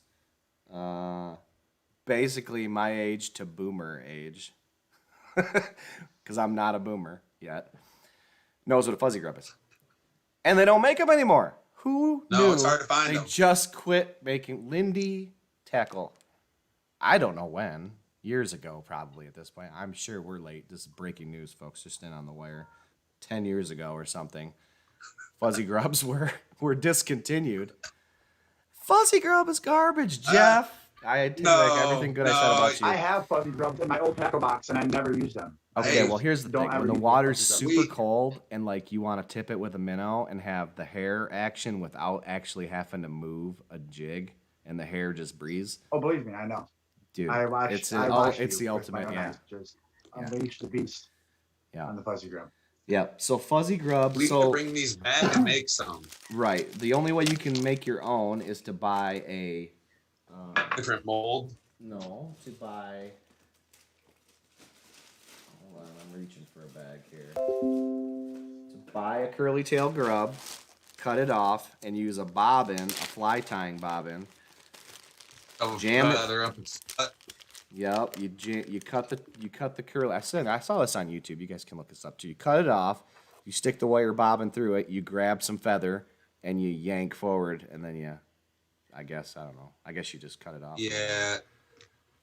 basically my age to boomer age, because I'm not a boomer yet, knows what a fuzzy grub is. And they don't make them anymore. Who knew? No, it's hard to find They them. just quit making Lindy tackle. I don't know when. Years ago, probably at this point. I'm sure we're late. This is breaking news, folks. Just in on the wire. 10 years ago or something. Fuzzy grubs were discontinued. Fuzzy grub is garbage, Jeff. I take back everything good I said about you. I have fuzzy grubs in my old tackle box, and I never use them. Okay, well, here's the Don't thing. ever When the use water's fuzzy super grubs. cold and, like, you want to tip it with a minnow and have the hair action without actually having to move a jig and the hair just breeze, Oh, believe me, I know. dude, I watched. it's I watched it's the you with my ultimate, own yeah. eyes just unleash the beast Yeah. on the fuzzy grub. Yeah, so fuzzy grub, We can bring these back and make some right, the only way you can make your own is to buy a, different mold. hold on, I'm reaching for a bag here. To buy a curly tail grub, cut it off, and use a bobbin, a fly tying bobbin. Jam it. They're up. Yep, you cut the curly. I saw this on YouTube. You guys can look this up too. You cut it off, you stick the wire bobbin through it, you grab some feather, and you yank forward, and then you just cut it off. Yeah.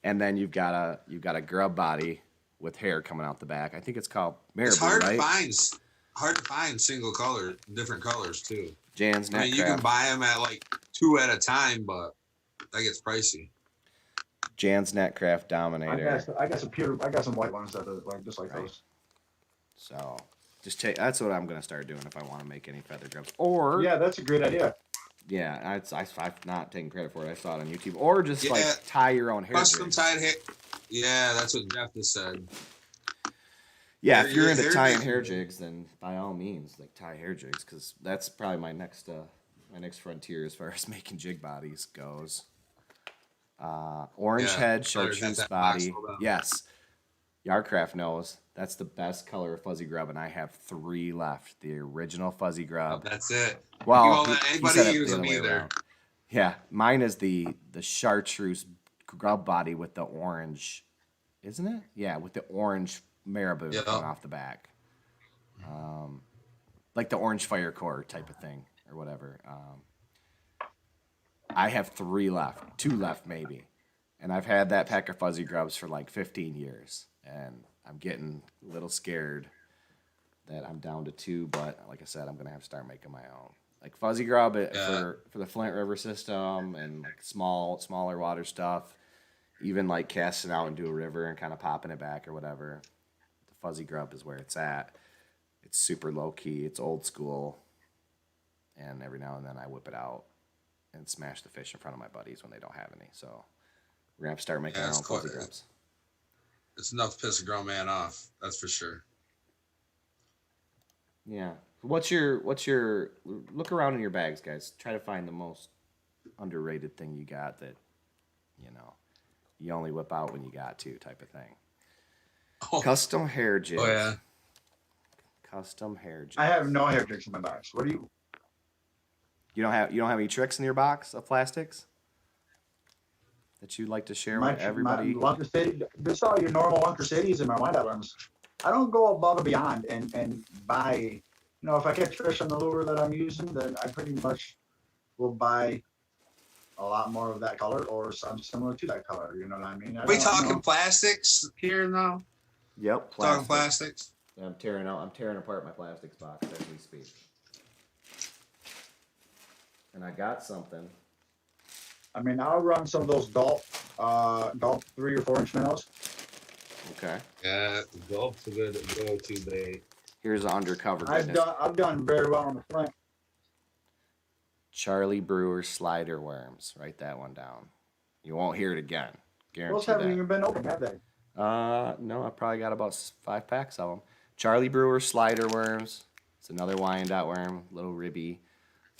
And then you've got a grub body with hair coming out the back. I think it's called marabou, It's hard right? to find single color, different colors too. Jan's I mean, you can Netcraft. buy them at like 2 at a time, but that gets pricey. Jan's Netcraft Dominator. I got some white ones that are like just like Right. those. So just take. That's what I'm gonna start doing if I want to make any feather grubs. Or Yeah, that's a great idea. yeah, I'm not taking credit for it. I saw it on YouTube. Or just Yeah. like tie your own hair. Custom jigs. tied hair. Yeah, that's what Jeff just said. Yeah, Your- if you're your into hair tying jigs. hair jigs, then by all means, like tie hair jigs, because that's probably my next frontier as far as making jig bodies goes. Orange Yeah, head, better chartreuse get that box body. filled up. Yes, Yardcraft knows that's the best color of fuzzy grub, and I have 3 left. The original fuzzy grub. That's it. Well, You won't let he anybody said it use the other them way either. around. Yeah, mine is the chartreuse grub body with the orange, isn't it? Yeah, with the orange marabou Yeah. coming off the back. Like the orange fire core type of thing or whatever. I have 3 left, 2 left maybe. And I've had that pack of fuzzy grubs for like 15 years. And I'm getting a little scared that I'm down to 2, but like I said, I'm gonna have to start making my own. Like fuzzy grub for the Flint River system and like smaller water stuff. Even like casting out into a river and kind of popping it back or whatever. The fuzzy grub is where it's at. It's super low key. It's old school. And every now and then I whip it out and smash the fish in front of my buddies when they don't have any. So we're gonna have to start making our it's own fuzzy cool. grubs. It's enough to piss a grown man off. That's for sure. Yeah. What's your look around in your bags, guys. Try to find the most underrated thing you got that, you only whip out when you got to type of thing. Oh, Custom hair jigs. oh yeah. Custom hair jigs. I have no hair jigs in my box. What do you? You don't have any tricks in your box of plastics that you'd like to share with everybody? My Lunker City, just all your normal Lunker Cities and my wind-up worms. I don't go above and beyond and buy. You know, if I catch fish on the lure that I'm using, then I pretty much will buy a lot more of that color or some similar to that color. You know what I mean? We talking plastics here now? Yep. Talking plastics. I'm tearing apart my plastics box as we speak. And I got something. I mean, I'll run some of those Gulp 3 or 4 inch minnows. Okay. Yeah, Gulp's a good go-to bait. Here's the undercover I've goodness. done very well on the front. Charlie Brewer slider worms. Write that one down. You won't hear it again. Guarantee Those haven't that. even been open, have they? No, I probably got about 5 packs of them. Charlie Brewer slider worms. It's another Wyandotte worm, little ribby.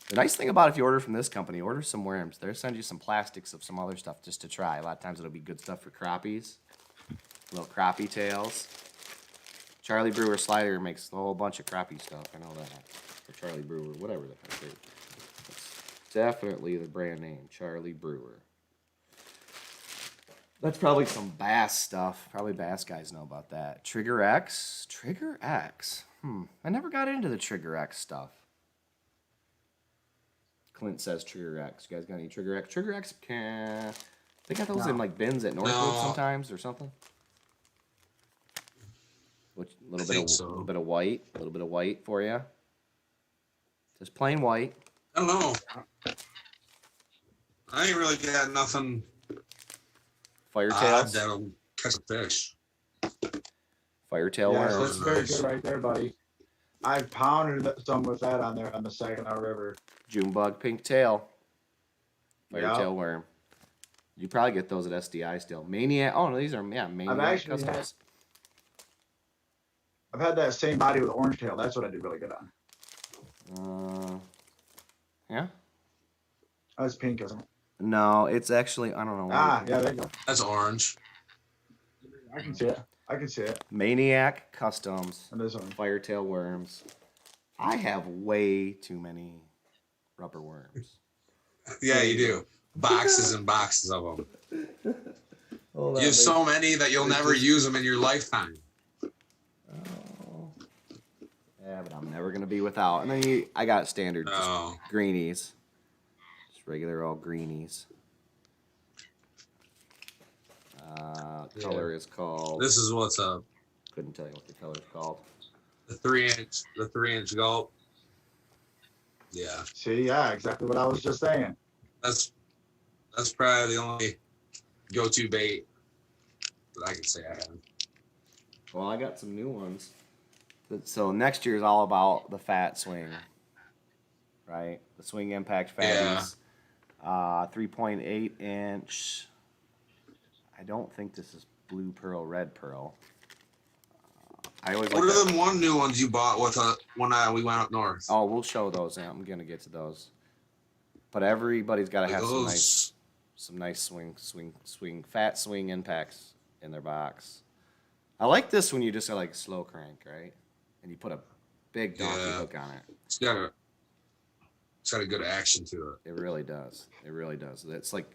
The nice thing about if you order from this company, order some worms. They'll send you some plastics of some other stuff just to try. A lot of times it'll be good stuff for crappies, little crappie tails. Charlie Brewer slider makes a whole bunch of crappie stuff. I know that. Or Charlie Brewer, whatever the heck it is. It's definitely the brand name, Charlie Brewer. That's probably some bass stuff. Probably bass guys know about that. Trigger X? Trigger X? I never got into the Trigger X stuff. Clint says Trigger X. You guys got any Trigger X? Trigger X can... They got those in like bins at Northwood sometimes or something. A little bit of white. A little bit of white for you. Just plain white. I don't know. I ain't really got nothing Firetails. that'll catch a fish. Firetail Yeah, worms. that's very good right there, buddy. I pounded some with that on there on the Saginaw River. June bug, pink tail. Firetail Yep. worm. You probably get those at SDI still. Maniac. Oh, no, these are, Maniac customs. I've had that same body with orange tail. That's what I did really good on. Yeah? Oh, it's pink, isn't it? No, it's actually, I don't know. Yeah, there you go. That's orange. I can see it. I can see it. Maniac customs. And this one. Firetail worms. I have way too many rubber worms. Yeah, you do. Boxes and boxes of them. You have so many that you'll never use them in your lifetime. Oh. Yeah, but I'm never going to be without. And then I got standard just greenies. Just regular old greenies. Color is called... This is what's up. Couldn't tell you what the color is called. The 3-inch gulp. Yeah. See, yeah, exactly what I was just saying. That's probably the only go-to bait that I can say I have. Well, I got some new ones. So next year is all about the fat swing, right? The swing impact fatties. 3.8 inch. I don't think this is blue pearl, red pearl. I always. What are them one new ones you bought with when we went up north? Oh, we'll show those. Yeah, I'm gonna get to those. But everybody's got to have some nice swing, fat swing impacts in their box. I like this when you just like slow crank, right? And you put a big donkey hook on it. It's got a good action to it. It really does. It really does. It's like,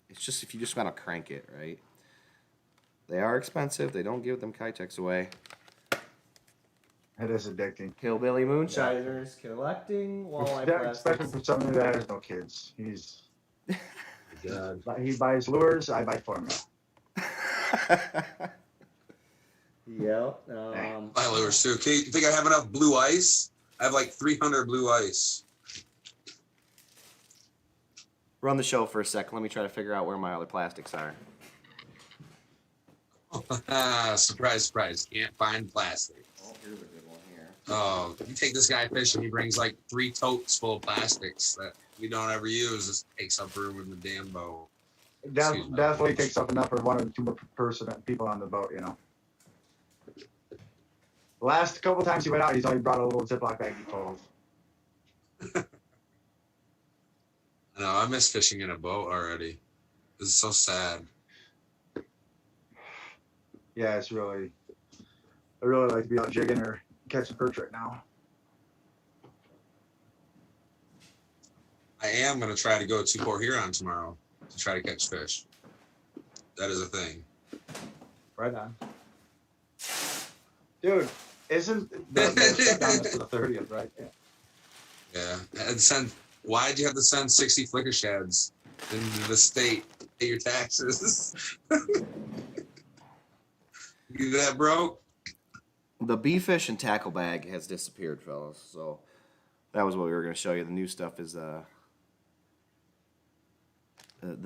it's just if you just want to crank it, right? They are expensive. They don't give them Kitex away. It is addicting. Hillbilly moonshiners collecting walleye plastics. Especially for somebody that has no kids. He's God. he buys lures. I buy formula. Yep. My lures too. Okay, you think I have enough blue ice? I have like 300 blue ice. Run the show for a sec. Let me try to figure out where my other plastics are. Surprise, surprise. Can't find plastic. Oh, here's a good one here. Oh, you take this guy fishing, he brings like 3 totes full of plastics that we don't ever use. This takes up room in the damn boat. It definitely takes up enough for 1 or 2 people on the boat, you know. The last couple times he went out, he's only brought a little Ziploc baggie full of. I know, I miss fishing in a boat already. This is so sad. Yeah, it's really. I really like to be out jigging or catching perch right now. I am going to try to go to Port Huron tomorrow to try to catch fish. That is a thing. Right on. Dude, isn't the shutdown is to the 30th, right? Yeah. Yeah. And why'd you have to send 60 flicker shads in the state to pay your taxes? You that broke? The bee fish and tackle bag has disappeared, fellas. So that was what we were going to show you. The new stuff is the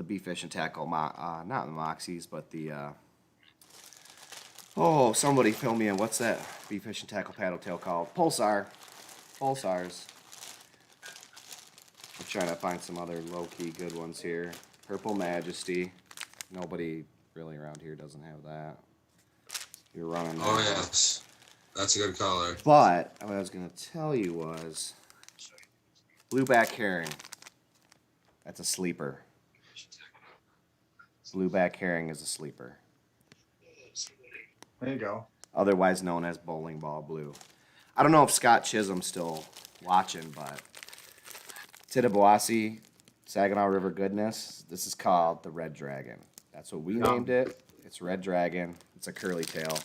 bee fish and tackle, not the Moxies, but the somebody fill me in. What's that bee fish and tackle paddle tail called? Pulsars. I'm trying to find some other low-key good ones here. Purple Majesty. Nobody really around here doesn't have that. You're running. Oh, yes. That's a good color. But what I was going to tell you was blueback herring. That's a sleeper. Blueback herring is a sleeper. There you go. Otherwise known as bowling ball blue. I don't know if Scott Chisholm's still watching, but Tittabawassee, Saginaw River goodness. This is called the Red Dragon. That's what we named it. It's Red Dragon. It's a curly tail.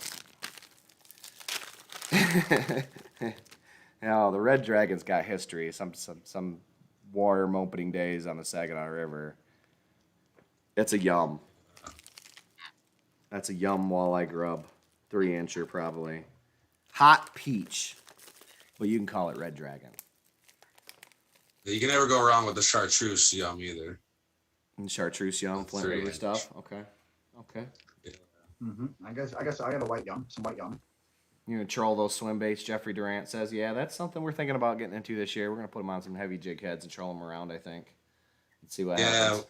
Now the Red Dragon's got history. Some warm opening days on the Saginaw River. That's a yum. That's a yum walleye grub. 3-incher probably. Hot peach. But you can call it Red Dragon. You can never go wrong with the chartreuse yum either. And chartreuse yum, Flint River stuff. Okay. Yeah. I guess I got a white yum, some white yum. You're gonna troll those swim baits. Jeffrey Durant says, "Yeah, that's something we're thinking about getting into this year. We're gonna put them on some heavy jig heads and troll them around. I think. Let's see what happens."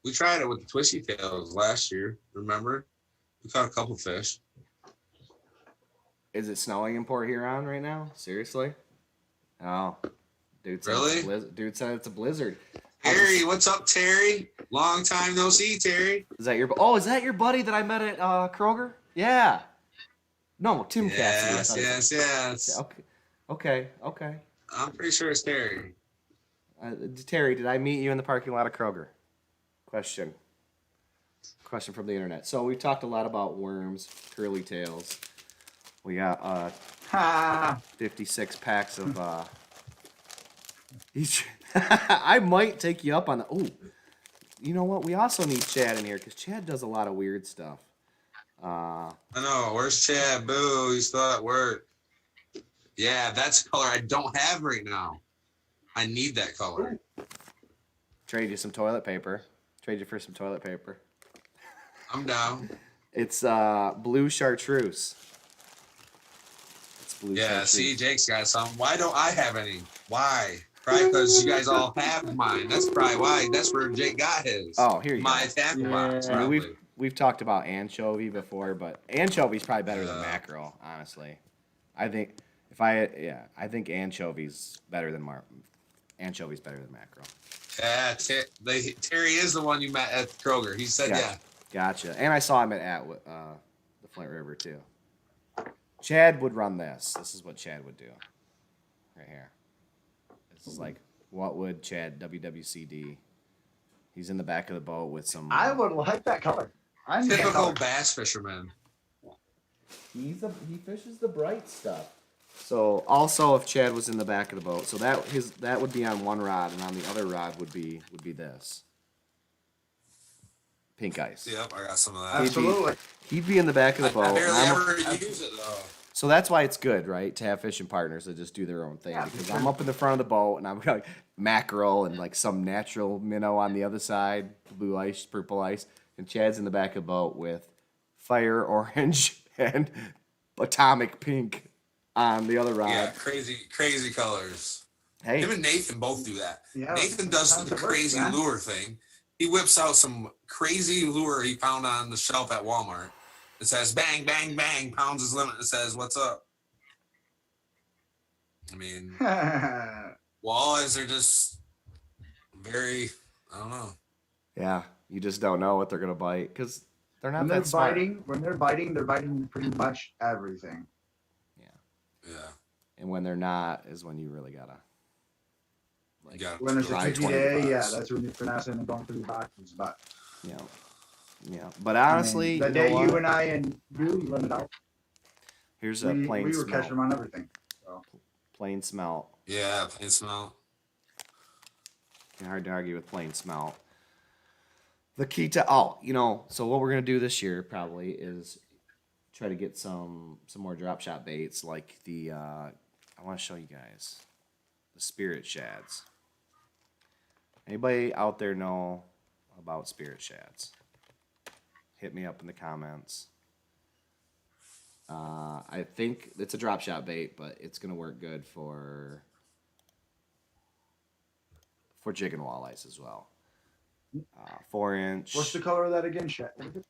We tried it with the twisty tails last year. Remember? We caught a couple fish. Is it snowing in Port Huron right now? Seriously? Oh, dude said Really? it's a blizzard. Dude said it's a blizzard. Terry, what's up, Terry? Long time no see, Terry. Is that your buddy that I met at Kroger? Yeah. No, Tim Cassidy. Yes. Okay. I'm pretty sure it's Terry. Terry, did I meet you in the parking lot of Kroger? Question from the internet. So we've talked a lot about worms, curly tails. We got 56 packs of each. I might take you up on the. Oh, you know what? We also need Chad in here because Chad does a lot of weird stuff. I know. Where's Chad? Boo, he's still at work. Yeah, that's a color I don't have right now. I need that color. Trade you some toilet paper. Trade you for some toilet paper. I'm down. It's blue chartreuse. It's blue chartreuse. See, Jake's got some. Why don't I have any? Why? Probably because you guys all have mine. That's probably why. That's where Jake got his. Oh, here you go. My tackle box. I mean, we've talked about anchovy before, but anchovy's probably better than mackerel, honestly. I think anchovy's better than anchovy's better than mackerel. Yeah, Terry is the one you met at Kroger. He said, yeah. Gotcha. And I saw him at the Flint River, too. Chad would run this. This is what Chad would do. Right here. This is like, what would Chad, WWCD? He's in the back of the boat with some... I would like that color. Typical bass fisherman. He fishes the bright stuff. So also, if Chad was in the back of the boat, so that would be on one rod, and on the other rod would be this pink ice. Yep, I got some of that. Absolutely. He'd be in the back of the boat. I barely ever use it though. So that's why it's good, right, to have fishing partners that just do their own thing. Because I'm up in the front of the boat, and I'm like mackerel and like some natural minnow on the other side, blue ice, purple ice, and Chad's in the back of the boat with fire orange and atomic pink on the other rod. Yeah, crazy colors. Hey. Him and Nathan both do that. Yeah, Nathan does the crazy lure thing. He whips out some crazy lure he found on the shelf at Walmart. It says bang, bang, bang, pounds his limit. It says, what's up? I mean, walleyes are just very, I don't know. Yeah, you just don't know what they're gonna bite because they're not When they're that smart. biting, they're biting pretty much everything. Yeah, Yeah. and when they're not is when you really gotta. Like, You got When it's a try tricky 20 day, yeah, bucks. that's when you're finessing and going through the boxes. But yeah. But honestly, the you day know what? you and I and you let it out, Here's a plain we were smelt. catching them on everything. So. Plain smelt. Yeah, plain smell. Hard to argue with plain smelt. The key to so what we're gonna do this year probably is try to get some more drop shot baits like the I want to show you guys the spirit shads. Anybody out there know about spirit shads? Hit me up in the comments. I think it's a drop shot bait, but it's gonna work good for jigging walleyes as well. 4-inch. What's the color of that again, Chet? Let me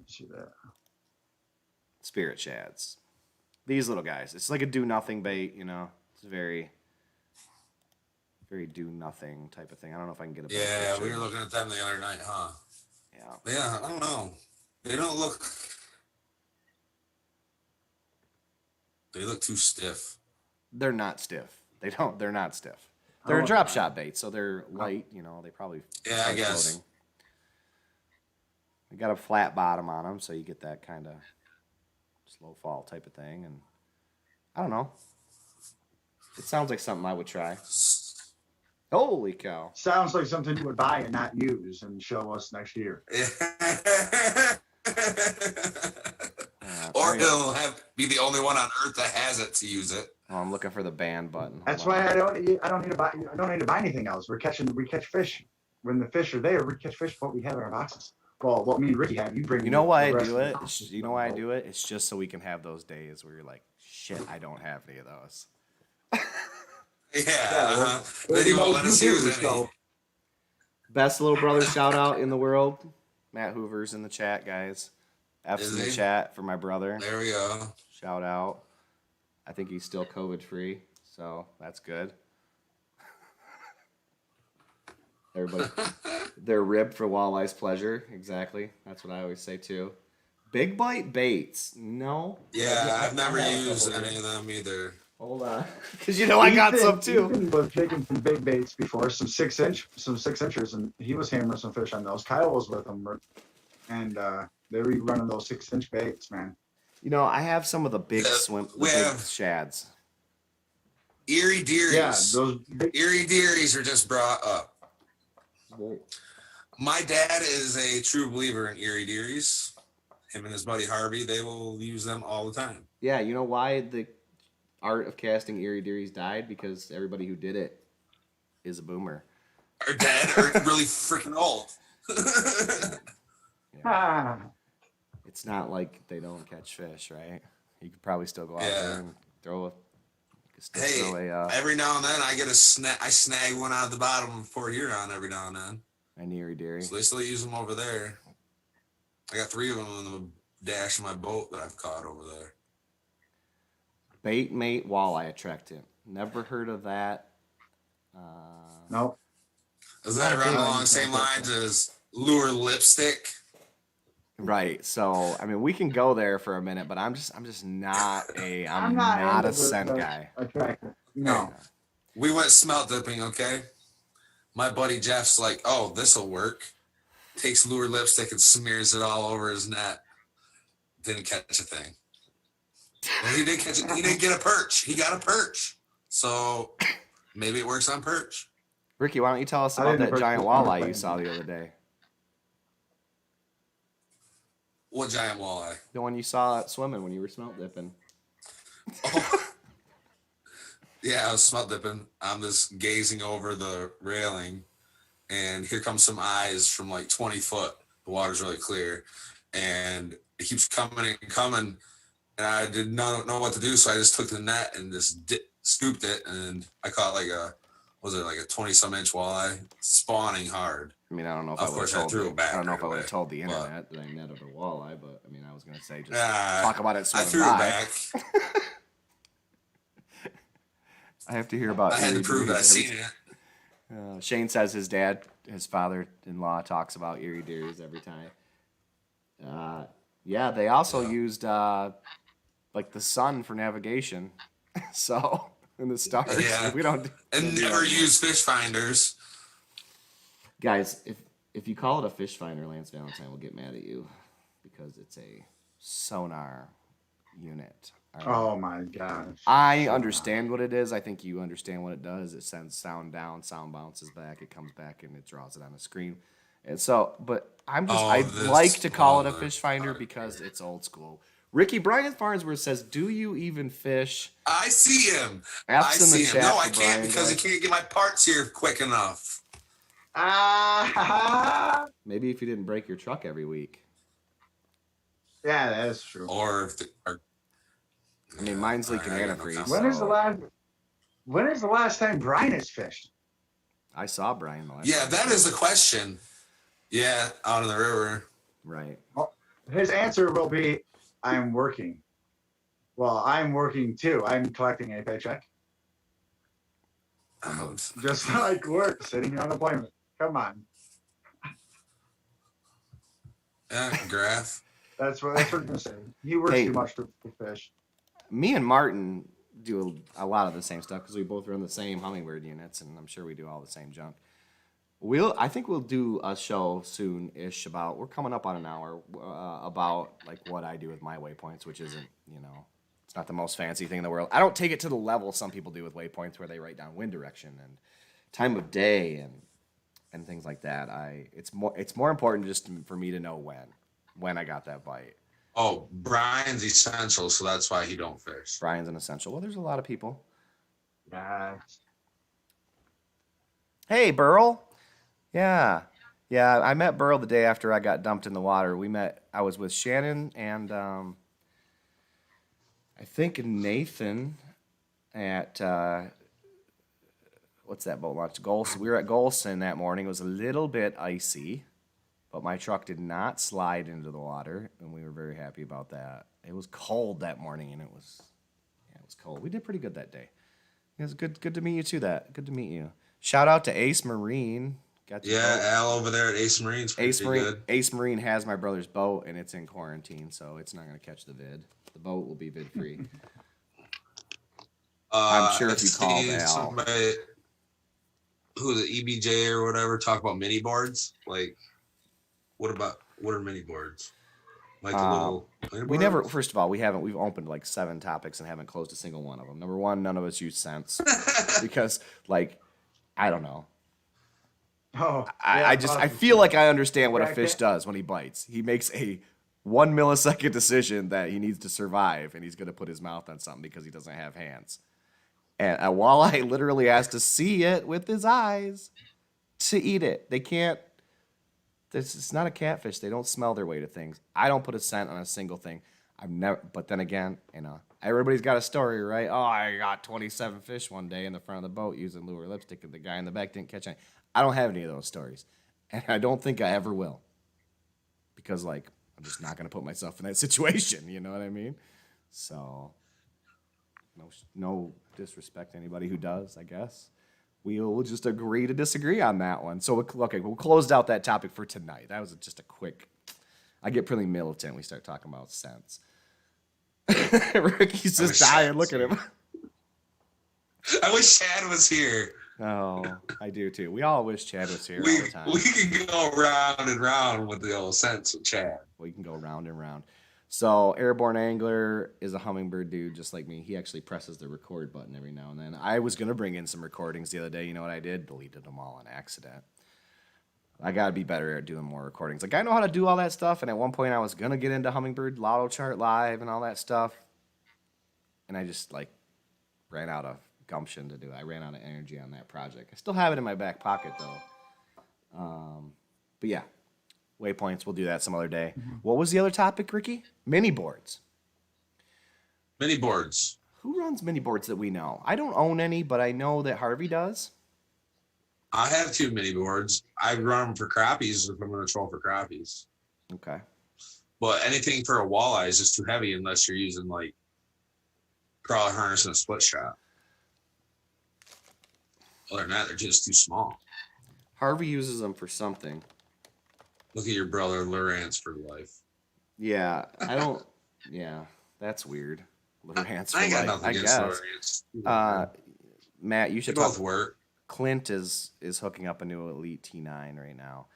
see that. Spirit shads. These little guys. It's like a do nothing bait, It's very, very do nothing type of thing. I don't know if I can get a better Yeah, picture. we were looking at them the other night, huh? Yeah. Yeah, I don't know. They don't look. They look too stiff. They're not stiff. They're not stiff. They're a drop shot bait, so they're light, They probably Yeah, I are guess. floating. They got a flat bottom on them, so you get that kind of slow fall type of thing. And I don't know. It sounds like something I would try. Holy cow! Sounds like something you would buy and not use and show us next year. Or he'll be the only one on earth that has it to use it. Oh, I'm looking for the ban button. That's why I don't need to buy anything else. We catch fish. When the fish are there, we catch fish what we have in our boxes. Well, what me and Ricky have, you bring. You know why I the rest do of the it? boxes. You know why I do it? It's just so we can have those days where you're like, shit, I don't have any of those. Yeah. Then he won't let us use any. So. Best little brother shout out in the world. Matt Hoover's in the chat, guys. F's Is in the he? chat for my brother. There we go. Shout out. I think he's still COVID free, so that's good. Everybody, they're ribbed for walleye's pleasure. Exactly. That's what I always say too. Big bite baits. No. Yeah, I've never used any of them either. Hold on, because I got some too. Ethan was taking some big baits before, some 6-inchers, and he was hammering some fish on those. Kyle was with him, and they were running those 6-inch baits, man. I have some of the big big shads. Erie dearies. Yeah, those Erie dearies are just brought up. My dad is a true believer in Erie dearies. Him and his buddy Harvey, they will use them all the time. Yeah, you know why the art of casting Erie dearies died? Because everybody who did it is a boomer. Or dead, or really freaking old. Yeah. It's not like they don't catch fish, right? You could probably still go out there and throw a. Every now and then I get I snag one out of the bottom of Port Huron every now and then. An Erie dearie. So they still use them over there. I got 3 of them in the dash of my boat that I've caught over there. Bait mate walleye attractant. Never heard of that. no. Is that around along the same lines as lure lipstick? Right. So we can go there for a minute, but I'm just not I'm not not a into scent the guy. Attractive. No. We went smelt dipping, okay? My buddy Jeff's like, oh, this'll work. Takes lure lipstick and smears it all over his net. Didn't catch a thing. Well, he did catch it. He didn't get a perch. He got a perch. So maybe it works on perch. Ricky, why don't you tell us I about didn't that giant purchase walleye anything. you saw the other day? What giant walleye? The one you saw swimming when you were smelt dipping. Oh. Yeah, I was smelt dipping. I'm just gazing over the railing, and here comes some eyes from like 20 foot. The water's really clear, and it keeps coming and coming, and I did not know what to do, so I just took the net and just scooped it, and I caught like a 20-some inch walleye spawning hard. I don't know if Of I would course, I have told threw you. it back I don't know right if I would away, have told the but- internet that I netted a walleye, but I was gonna say just Yeah, talk about it I swimming threw by. it back. I have to hear about. I had to Erie prove that I dearies seen every- it. Shane says his father-in-law talks about Erie Dairies every time. Yeah, they also used like the sun for navigation. So, and the stars. Yeah. We don't. And never use fish finders. Guys, if you call it a fish finder, Lance Valentine will get mad at you because it's a sonar unit. Oh my gosh. I understand what it is. I think you understand what it does. It sends sound down, sound bounces back, it comes back, and it draws it on the screen. And so, but I'd like to call it a fish finder because it's old school. Ricky Brian Farnsworth says, "Do you even fish?" I see him. I see him. No, I can't because I can't get my parts here quick enough. Maybe if you didn't break your truck every week. Yeah, that's true. Or if I mean, mine's leaking antifreeze. When is the last time Brian has fished? I saw Brian the last yeah, time. that is the question. Yeah, out in the river. Right. Well, his answer will be, I'm working. Well, I'm working too. I'm collecting a paycheck. Just like work, sitting on unemployment. Come on. Yeah, graph. That's what we're gonna say. He works too much to fish. Me and Martin do a lot of the same stuff because we both run the same hummingbird units, and I'm sure we do all the same junk. I think we'll do a show soon-ish about. We're coming up on an hour about like what I do with my waypoints, which isn't, it's not the most fancy thing in the world. I don't take it to the level some people do with waypoints, where they write down wind direction and time of day and things like that. It's more important just for me to know when I got that bite. Oh, Brian's essential, so that's why he don't fish. Brian's an essential. Well, there's a lot of people. Hey, Burl. Yeah. I met Burl the day after I got dumped in the water. I was with Shannon and I think Nathan at what's that boat launch? Golson. We were at Golson that morning. It was a little bit icy, but my truck did not slide into the water, and we were very happy about that. It was cold that morning, and it was cold. We did pretty good that day. It was good to meet you too. Good to meet you. Shout out to Ace Marine. Al over there at Ace Marine's pretty good. Ace Marine has my brother's boat, and it's in quarantine, so it's not going to catch the vid. The boat will be vid free. I'm sure if you call Al, who's the EBJ or whatever, talk about mini boards. Like, what are mini boards? Like a little. We never. First of all, we've opened like 7 topics and haven't closed a single one of them. Number one, none of us use sense because, like, I don't know. Oh, I feel like I understand what a fish does when he bites. He makes a 1 millisecond decision that he needs to survive, and he's going to put his mouth on something because he doesn't have hands. And a walleye literally has to see it with his eyes to eat it. They can't. It's not a catfish. They don't smell their way to things. I don't put a scent on a single thing. I've never. But then again, everybody's got a story, right? Oh, I got 27 fish one day in the front of the boat using lure lipstick, and the guy in the back didn't catch any. I don't have any of those stories, and I don't think I ever will, because I'm just not going to put myself in that situation. You know what I mean? So, no disrespect to anybody who does. I guess we'll just agree to disagree on that one. So, okay, we'll close out that topic for tonight. That was just a quick. I get pretty militant. We start talking about scents. Ricky's just dying. Look at him. I wish Chad was here. Oh, I do too. We all wish Chad was here all the time. We can go round and round with the old sense of Chad. We can go round and round. So, Airborne Angler is a hummingbird dude just like me. He actually presses the record button every now and then. I was going to bring in some recordings the other day. You know what I did? Deleted them all on accident. I got to be better at doing more recordings. Like, I know how to do all that stuff, and at one point I was going to get into Hummingbird Lotto Chart Live and all that stuff. And I just, ran out of gumption to do it. I ran out of energy on that project. I still have it in my back pocket, though. But yeah, waypoints, we'll do that some other day. Mm-hmm. What was the other topic, Ricky? Mini boards. Mini boards. Who runs mini boards that we know? I don't own any, but I know that Harvey does. I have 2 mini boards. I run them for crappies if I'm going to troll for crappies. Okay. But anything for a walleye is just too heavy unless you're using crawler harness and a split shot. Other than that, they're just too small. Harvey uses them for something. Look at your brother Lawrence for life. Yeah, I don't. Yeah, that's weird. Lawrence for I ain't got life, nothing I against guess. Lawrence. Matt, you They should both talk. work. Clint is hooking up a new Elite T9 right now.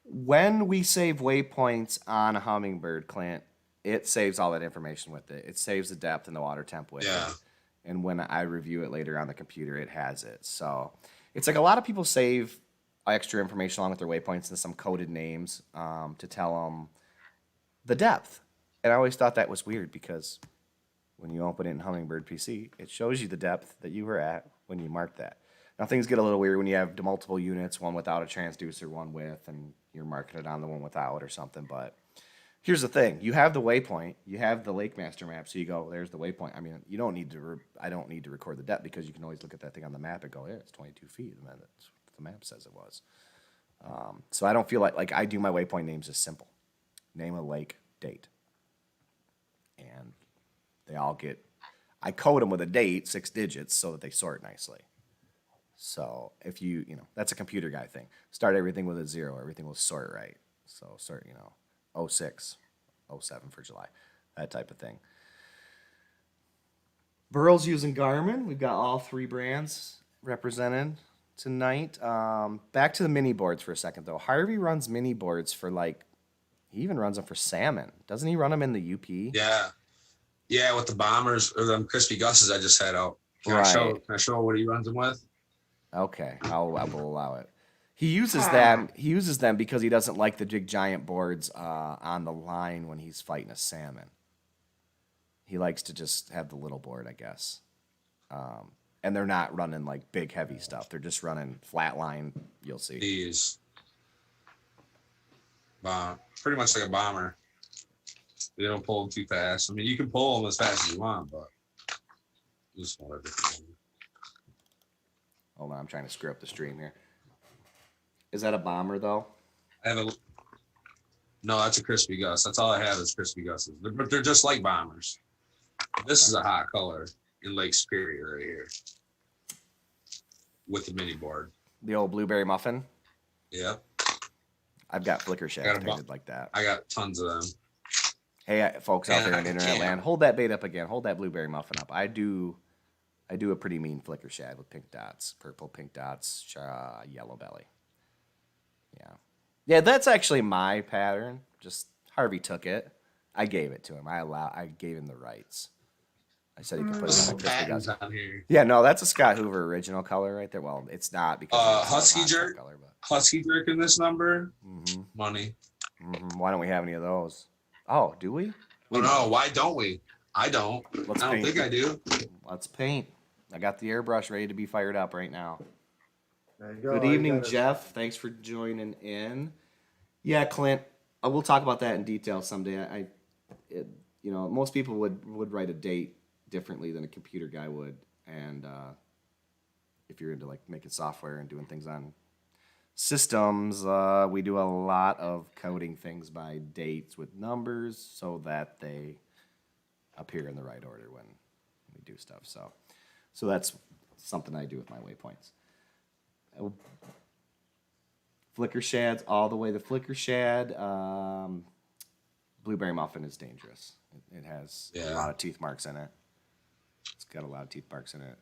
When we save waypoints on a hummingbird, Clint, it saves all that information with it. It saves the depth and the water temp with Yeah. it. And when I review it later on the computer, it has it. So it's like a lot of people save extra information along with their waypoints and some coded names to tell them the depth. And I always thought that was weird because when you open it in Hummingbird PC, it shows you the depth that you were at when you marked that. Now things get a little weird when you have multiple units, one without a transducer, one with, and you're marking it on the one without or something. But here's the thing: you have the waypoint, you have the Lake Master map, so you go, there's the waypoint. I mean, you don't need to. I don't need to record the depth because you can always look at that thing on the map and go, yeah, it's 22 feet, and that's what the map says it was. So I don't feel like I do my waypoint names as simple: name of lake, date, and they all get. I code them with a date, 6 digits, so that they sort nicely. So if you that's a computer guy thing. Start everything with a 0, everything will sort right. So sort 06, 07 for July, that type of thing. Burrow's using Garmin. We've got all 3 brands represented tonight. Back to the mini boards for a second though. Harvey runs mini boards for he even runs them for salmon. Doesn't he run them in the UP? Yeah. Yeah, with the bombers or them crispy gusses I just had out. Can Right. I show what he runs them with? Okay, I will allow it. He uses them. He uses them because he doesn't like the big giant boards on the line when he's fighting a salmon. He likes to just have the little board, I guess. And they're not running like big heavy stuff. They're just running flat line. You'll see. These. Pretty much like a bomber. They don't pull them too fast. I mean, you can pull them as fast as you want, but just whatever. Hold on, I'm trying to screw up the stream here. Is that a bomber though? No, that's a crispy gus. That's all I have is crispy gusses. They're just like bombers. This is a hot color in Lake Superior right here with the mini board. The old blueberry muffin. Yep. I've got flicker shafts painted like that. I got tons of them. Hey, folks out Yeah, there in internet yeah. land, hold that bait up again. Hold that blueberry muffin up. I do a pretty mean flicker shad with pink dots, purple, pink dots, yellow belly. Yeah, that's actually my pattern. Just Harvey took it. I gave it to him. I gave him the rights. I said he could put it on a crispy Patents guts. on here. Yeah, no, that's a Scott Hoover original color right there. Well, it's not because it's Husky a hot jerk? color, but Husky jerk in this number. mm-hmm. Money. Mm-hmm. Why don't we have any of those? Oh, do we? Oh no, why don't we? I don't. Let's I don't paint. think I do. Let's paint. I got the airbrush ready to be fired up right now. There you go. Good I evening, got it. Jeff. Thanks for joining in. Yeah, Clint, we'll talk about that in detail someday. Most people would write a date differently than a computer guy would, and if you're into like making software and doing things on systems, we do a lot of coding things by dates with numbers so that they appear in the right order when we do stuff. So that's something I do with my waypoints. Flicker shads all the way. The flicker shad, blueberry muffin is dangerous. It has a lot of teeth marks in it. It's got a lot of teeth marks in it.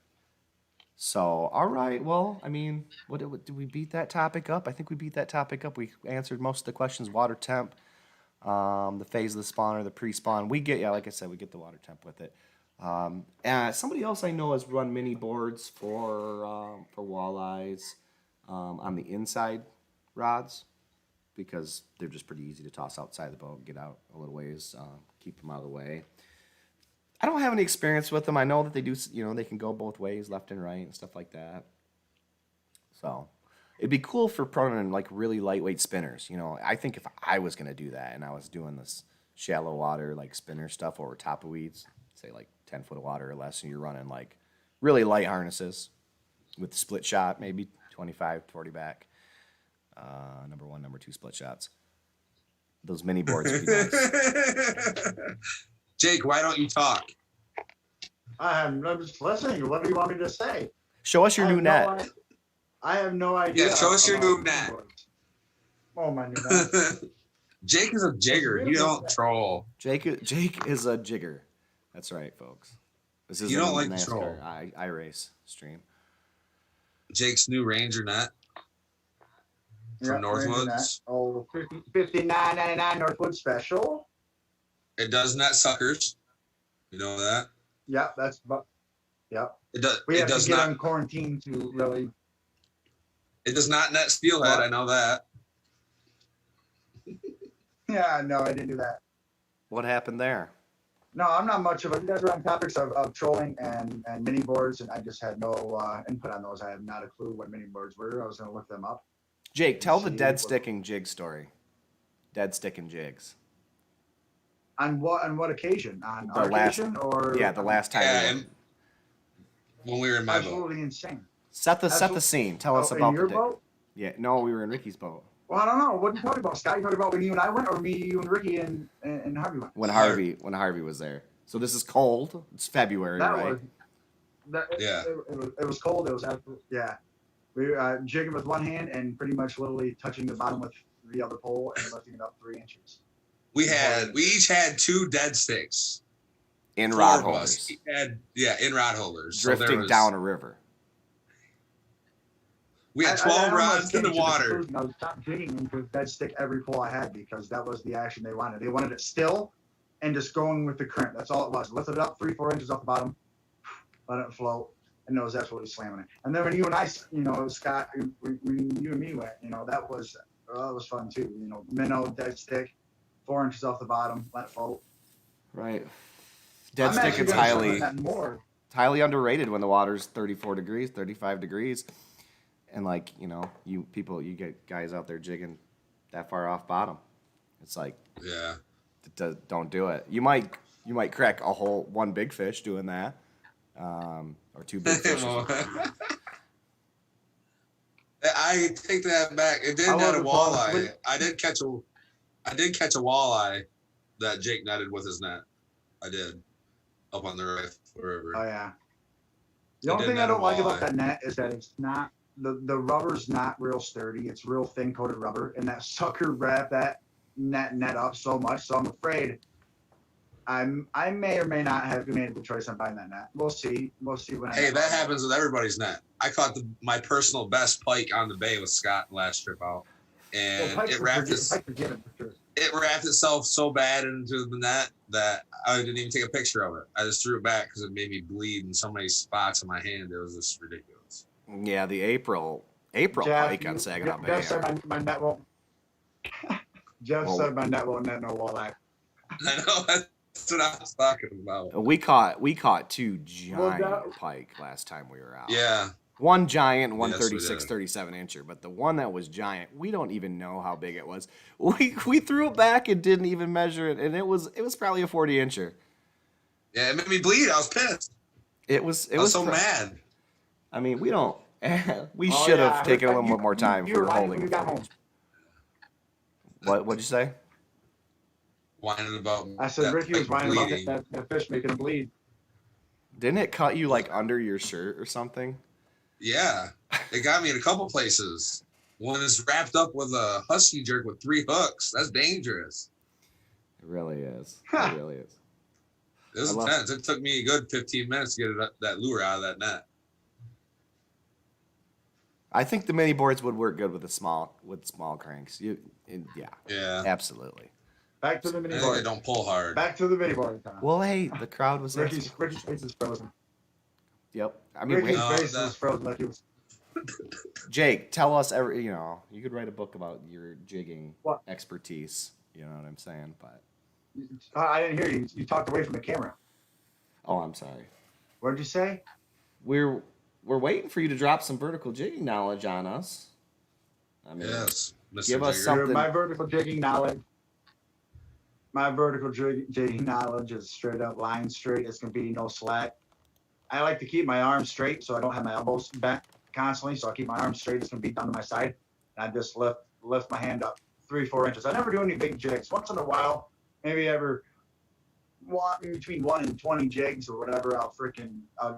So, all right. Well, I mean, what did we beat that topic up? I think we beat that topic up. We answered most of the questions. Water temp, the phase of the spawner, the pre-spawn. Like I said, we get the water temp with it. And somebody else I know has run mini boards for walleyes on the inside rods because they're just pretty easy to toss outside the boat, get out a little ways, keep them out of the way. I don't have any experience with them. I know that they do, they can go both ways, left and right and stuff like that. So it'd be cool for running like really lightweight spinners. I think if I was going to do that and I was doing this shallow water like spinner stuff over top of weeds, say like 10 foot of water or less, and you're running like really light harnesses with the split shot, maybe 25, 40 back. Number 1, number 2 split shots. Those mini boards would be nice. Jake, why don't you talk? I'm just listening. What do you want me to say? Show us your new net. I have no idea. Yeah, show us your new net. Oh, my new net. Jake is a jigger. You don't troll. Jake is a jigger. That's right, folks. This is You don't like NASCAR troll. I race stream. Jake's new Ranger net from Northwoods. Oh, $59.99 Northwood special. It does net suckers. You know that? Yep, that's. Yep. It does. We It have does to get not. on quarantine to really. It does not net steelhead. I know that. Yeah, no, I didn't do that. What happened there? No, I'm not much of a. You guys are on topics of trolling and mini boards, and I just had no input on those. I have not a clue what mini boards were. I was going to look them up. Jake, tell the See dead what- sticking jig story. Dead sticking jigs. On what occasion? On The our last- occasion or Yeah, the last time. Yeah, and when we were in my boat. absolutely insane. Set the scene. Tell us in about your the boat? Yeah, no, we were in Ricky's boat. Well, I don't know. What are you talking about, Scott? You talking about when you and I went, or me, you and Ricky and Harvey went? When Harvey was there. So this is cold. It's February, That right? was. Yeah. It was cold. It was absolutely, yeah. We were jigging with one hand and pretty much literally touching the bottom with the other pole and lifting it up 3 inches. We each had 2 dead sticks. In 4 rod of us. holders. He had, in rod holders. So there Drifting was- down a river. We had I 12 almost rods in came the to water. conclusion I was stop jigging into dead stick every pole I had because that was the action they wanted. They wanted it still and just going with the current. That's all it was. Lift it up 3-4 inches off the bottom, let it float, and it was absolutely slamming it. And then when you and I, Scott, when you and me went, that was fun too. Minnow, dead stick, 4 inches off the bottom, let it float. Right. Dead I'm stick actually is gonna start doing highly that more. highly underrated when the water's 34 degrees, 35 degrees. And you get guys out there jigging that far off bottom. It's like, Yeah. don't do it. You might crack one big fish doing that, or 2 big fish. I take that back. It did I net a love the ball. walleye. I did catch a walleye that Jake netted with his net. I did. Up on the river. Oh yeah. It The only did thing I net a don't like about walleye. that net is that it's not the rubber's not real sturdy. It's real thin coated rubber, and that sucker wrapped that net up so much. So I'm afraid I may or may not have made the choice on buying that net. We'll see. When Hey, that happens with everybody's net. I caught my personal best pike on the bay with Scott last trip out, and it wrapped itself so bad into the net that I didn't even take a picture of it. I just threw it back because it made me bleed in so many spots on my hand. It was just ridiculous. Yeah, the April hike on Saginaw Bay. Jeff said my net won't. Jeff Well- said my net won't net no walleye. I know that's what I was talking about. We caught 2 giant that- pike last time we were out. Yeah. One giant, one Yes, we 36, did. 37 incher, but the one that was giant, we don't even know how big it was. We threw it back and didn't even measure it, and it was probably a 40 incher. Yeah, it made me bleed. I was pissed. It was so mad. I mean, we don't. We Oh, should yeah, have taken a little you- bit more time you for were lying holding. when you got home. What'd you say? Whining about. I said that Ricky was pike whining about bleeding. that fish making him bleed. Didn't it cut you under your shirt or something? Yeah, it got me in a couple places. One is wrapped up with a husky jerk with 3 hooks. That's dangerous. It really is. It really is. It was I love- intense. It took me a good 15 minutes to get that lure out of that net. I think the mini boards would work good with small cranks. Yeah, Yeah. absolutely. Back to the mini They board. don't pull hard. Back to the mini board. Tom. Well, hey, the crowd was Ricky's face is frozen. Yep. I mean, Ricky's wait, No, face that- is frozen like he was. Jake, tell us you could write a book about your jigging What? expertise. You know what I'm saying? But I didn't hear you. You talked away from the camera. oh, I'm sorry. What did you say? We're waiting for you to drop some vertical jigging knowledge on us. I mean, Yes. Mr. Give us Jigger. some- Something- My vertical jigging knowledge. My vertical jigging knowledge is straight up line straight. It's gonna be no slack. I like to keep my arms straight so I don't have my elbows bent constantly. So I keep my arms straight. It's gonna be down to my side. And I just lift my hand up 3-4 inches. I never do any big jigs. Once in a while, maybe ever between 1 and 20 jigs or whatever, I'll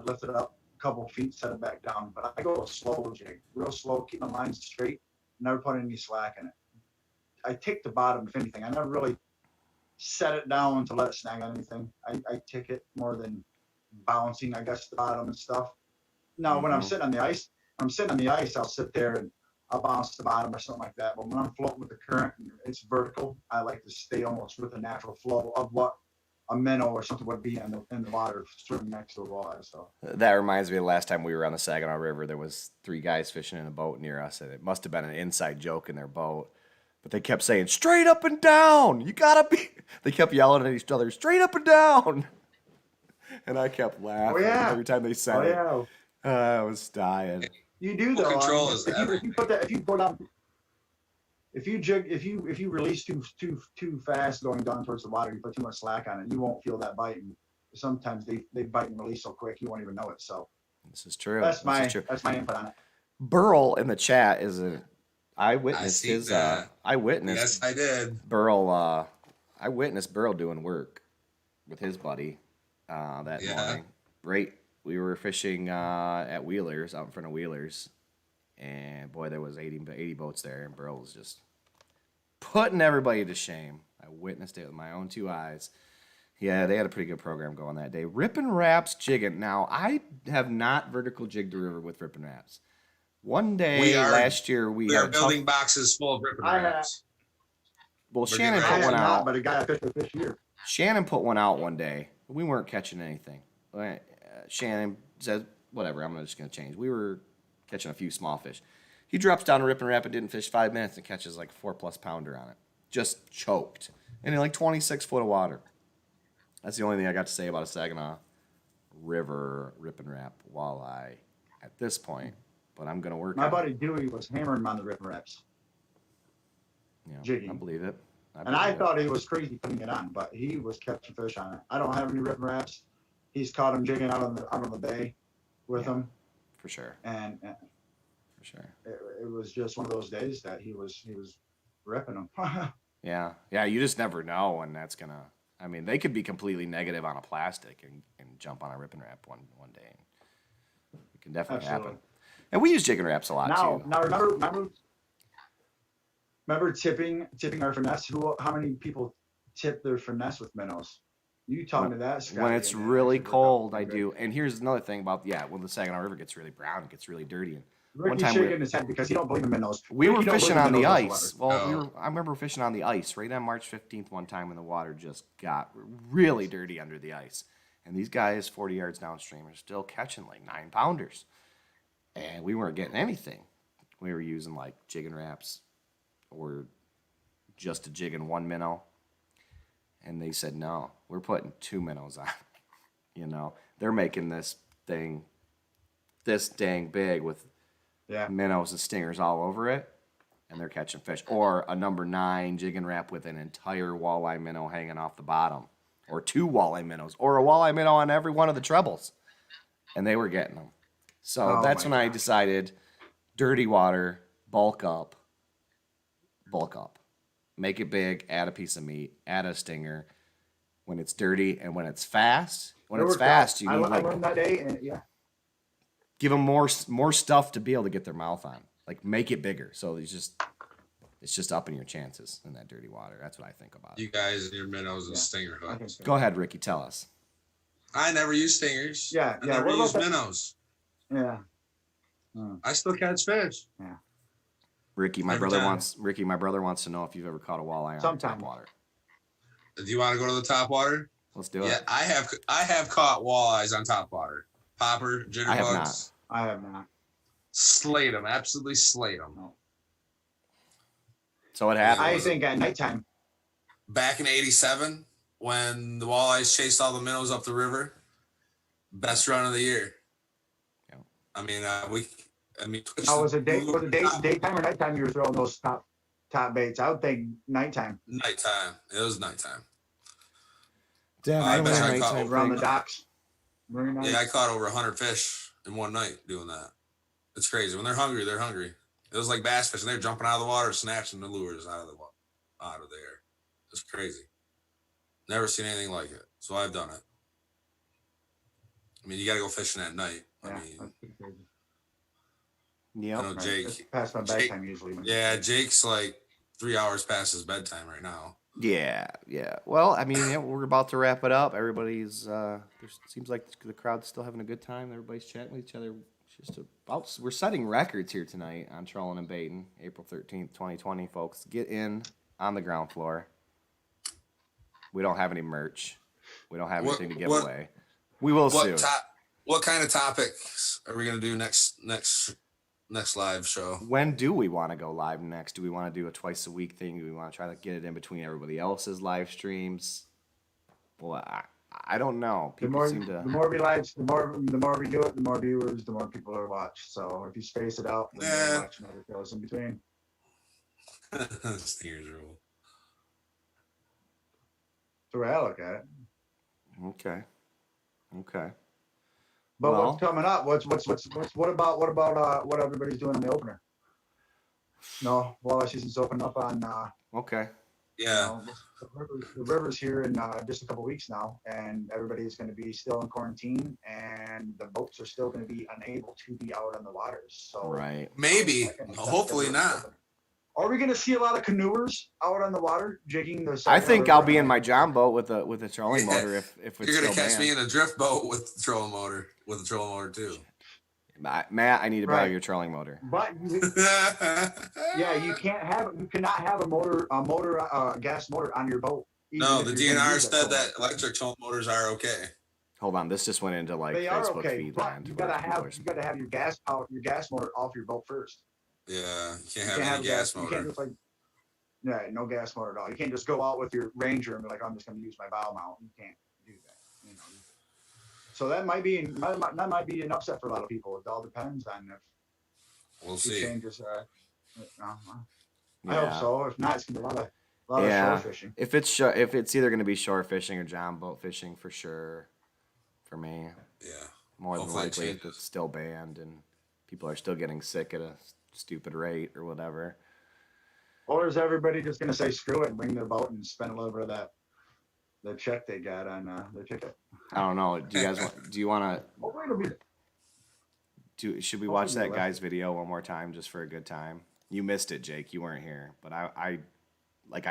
lift it up couple feet, set it back down. But I go a slow jig, real slow, keep my lines straight, never put any slack in it. I take the bottom, if anything. I never really set it down to let it snag on anything. I take it more than bouncing, I guess, the bottom and stuff. Now, when I'm sitting on the ice, I'll sit there and I'll bounce the bottom or something like that. But when I'm floating with the current, it's vertical. I like to stay almost with the natural flow of what a minnow or something would be in the water swimming next to a walleye. So That reminds me of the last time we were on the Saginaw River. There was 3 guys fishing in a boat near us, and it must have been an inside joke in their boat. But they kept saying, straight up and down. You got to be. They kept yelling at each other, straight up and down. And I kept laughing every time they said it. I was dying. You do though. Control is if you put that, if you go down, if you release too fast going down towards the water, you put too much slack on it, you won't feel that bite. And sometimes they bite and release so quick you won't even know it. So This is true. that's my input on it. Burl in the chat is I witnessed his. That. I witnessed. Yes, I did. Burl. I witnessed Burl doing work with his buddy that morning. Right, we were fishing at Wheelers, out in front of Wheelers, and boy, there was 80 boats there, and Burl was just putting everybody to shame. I witnessed it with my own 2 eyes. Yeah, they had a pretty good program going that day. Rippin' Raps jigging. Now, I have not vertical jigged the river with Rippin' Raps. One day last year, we are building boxes full of Rippin' Raps. Well, Shannon put one out. But a guy fished this year. Shannon put one out one day. We weren't catching anything. Shannon said, whatever, I'm just going to change. We were catching a few small fish. He drops down a Rippin' Rap and didn't fish 5 minutes and catches like a 4+ pounder on it. Just choked. And in like 26 foot of water. That's the only thing I got to say about a Saginaw River Rippin' Rap walleye at this point. But I'm going to work My buddy Dewey was hammering him on the Rippin' Raps. Yeah, jigging. I believe it. I thought he was crazy putting it on, but he was catching fish on it. I don't have any Rippin' Raps. He's caught him jigging out on the bay with him. For sure. And For sure. it was just one of those days that he was ripping them. Yeah. Yeah, you just never know when that's going to. I mean, they could be completely negative on a plastic and jump on a Rippin' Rap one day. It can definitely happen. And we use jigging wraps a lot too. Now remember tipping our finesse? How many people tip their finesse with minnows? You taught me that, Scott. When it's really cold, I do. And here's another thing about when the Saginaw River gets really brown, it gets really dirty. And Ricky's shaking his head because he don't believe in minnows. We were fishing on the ice. Well, I remember fishing on the ice right on March 15th one time when the water just got really dirty under the ice. And these guys 40 yards downstream are still catching like 9 pounders. And we weren't getting anything. We were using like jigging wraps or just a jig and 1 minnow. And they said, no, we're putting 2 minnows on. You know, they're making this thing this dang big with minnows and stingers all over it, and they're catching fish. Or a number 9 jigging wrap with an entire walleye minnow hanging off the bottom. Or 2 walleye minnows. Or a walleye minnow on every one of the trebles. And they were getting them. So that's when I decided dirty water, bulk up. Make it big, add a piece of meat, add a stinger. When it's dirty and when it's fast, you need I learned that day, and give them more stuff to be able to get their mouth on. Like make it bigger, so it's just upping your chances in that dirty water. That's what I think about. You guys and your minnows and stinger hooks. Go ahead, Ricky. Tell us. I never use stingers. I never use minnows. Yeah. I still catch fish. Yeah. Ricky, my brother wants to know if you've ever caught a walleye on top water. Do you want to go to the top water? Let's do it. Yeah, I have caught walleyes on top water. Popper, jitterbugs. I have not. Slayed them, absolutely slayed them. No. So what happened? I think at nighttime. Back in '87, when the walleyes chased all the minnows up the river, best run of the year. Yeah. I mean, Was it daytime or nighttime you were throwing those top baits? I would think nighttime. Nighttime. It was nighttime. Damn, I caught around the docks. Yeah, I caught over 100 fish in one night doing that. It's crazy. When they're hungry, they're hungry. It was like bass fishing. They're jumping out of the water, snatching the lures out of the air. It's crazy. Never seen anything like it. So I've done it. I mean, you got to go fishing at night. Yeah, I mean, that's pretty crazy. I Yep. know Right. Jake. It's past my bedtime usually. Yeah, Jake's like 3 hours past his bedtime right now. Yeah, yeah. Well, I mean, yeah, we're about to wrap it up. Everybody's there seems like the crowd's still having a good time. Everybody's chatting with each other. Just about we're setting records here tonight on Trollin and Baitin, April 13th, 2020, folks. Get in on the ground floor. We don't have any merch. We don't have anything to give away. We will soon. What kind of topics are we going to do next live show? When do we want to go live next? Do we want to do a twice a week thing? Do we want to try to get it in between everybody else's live streams? Well, I don't know. The more we live, the more we do it, the more viewers, the more people are watched. So if you space it out, then you're watching other shows in between. Stingers rule. That's the way I look at it. Okay. But Well, what's coming up? What about what everybody's doing in the opener? No, walleye season's open up on. Okay. Yeah. The river's here in just a couple weeks now, and everybody's going to be still in quarantine, and the boats are still going to be unable to be out on the waters. So Right. Maybe. Hopefully not. Are we going to see a lot of canoers out on the water jigging the? I think I'll be in my John boat with a trolling motor if it's You're gonna still catch banned. me in a drift boat with the trolling motor. With a trolling motor too. Matt, I need to borrow Right. your trolling motor. But yeah, you cannot have a gas motor on your boat. No, the even if you're gonna DNR use that said trolling that electric trolling motors are okay. Hold on, this just went into like They are Facebook okay, feed but land. you where gotta people have your gas motor off your boat first. Yeah, you can't You have can't any gas You motor. can't just no gas motor at all. You can't just go out with your Ranger and be like, I'm just going to use my bow mount. You can't do that. So that might be an upset for a lot of people. It all depends on if We'll he see. changes. I Yeah. hope so. If not, it's going to be a lot of shore fishing. If it's either going to be shore fishing or John boat fishing for sure, for me. Yeah. More than Hopefully it likely, changes. it's still banned and people are still getting sick at a stupid rate or whatever. Or is everybody just going to say screw it and bring their boat and spend a little bit of the check they got on their ticket? I don't know. Do you guys do you want Hopefully it'll be. to? Should we watch that guy's video one more time just for a good time? You missed it, Jake. You weren't here, but I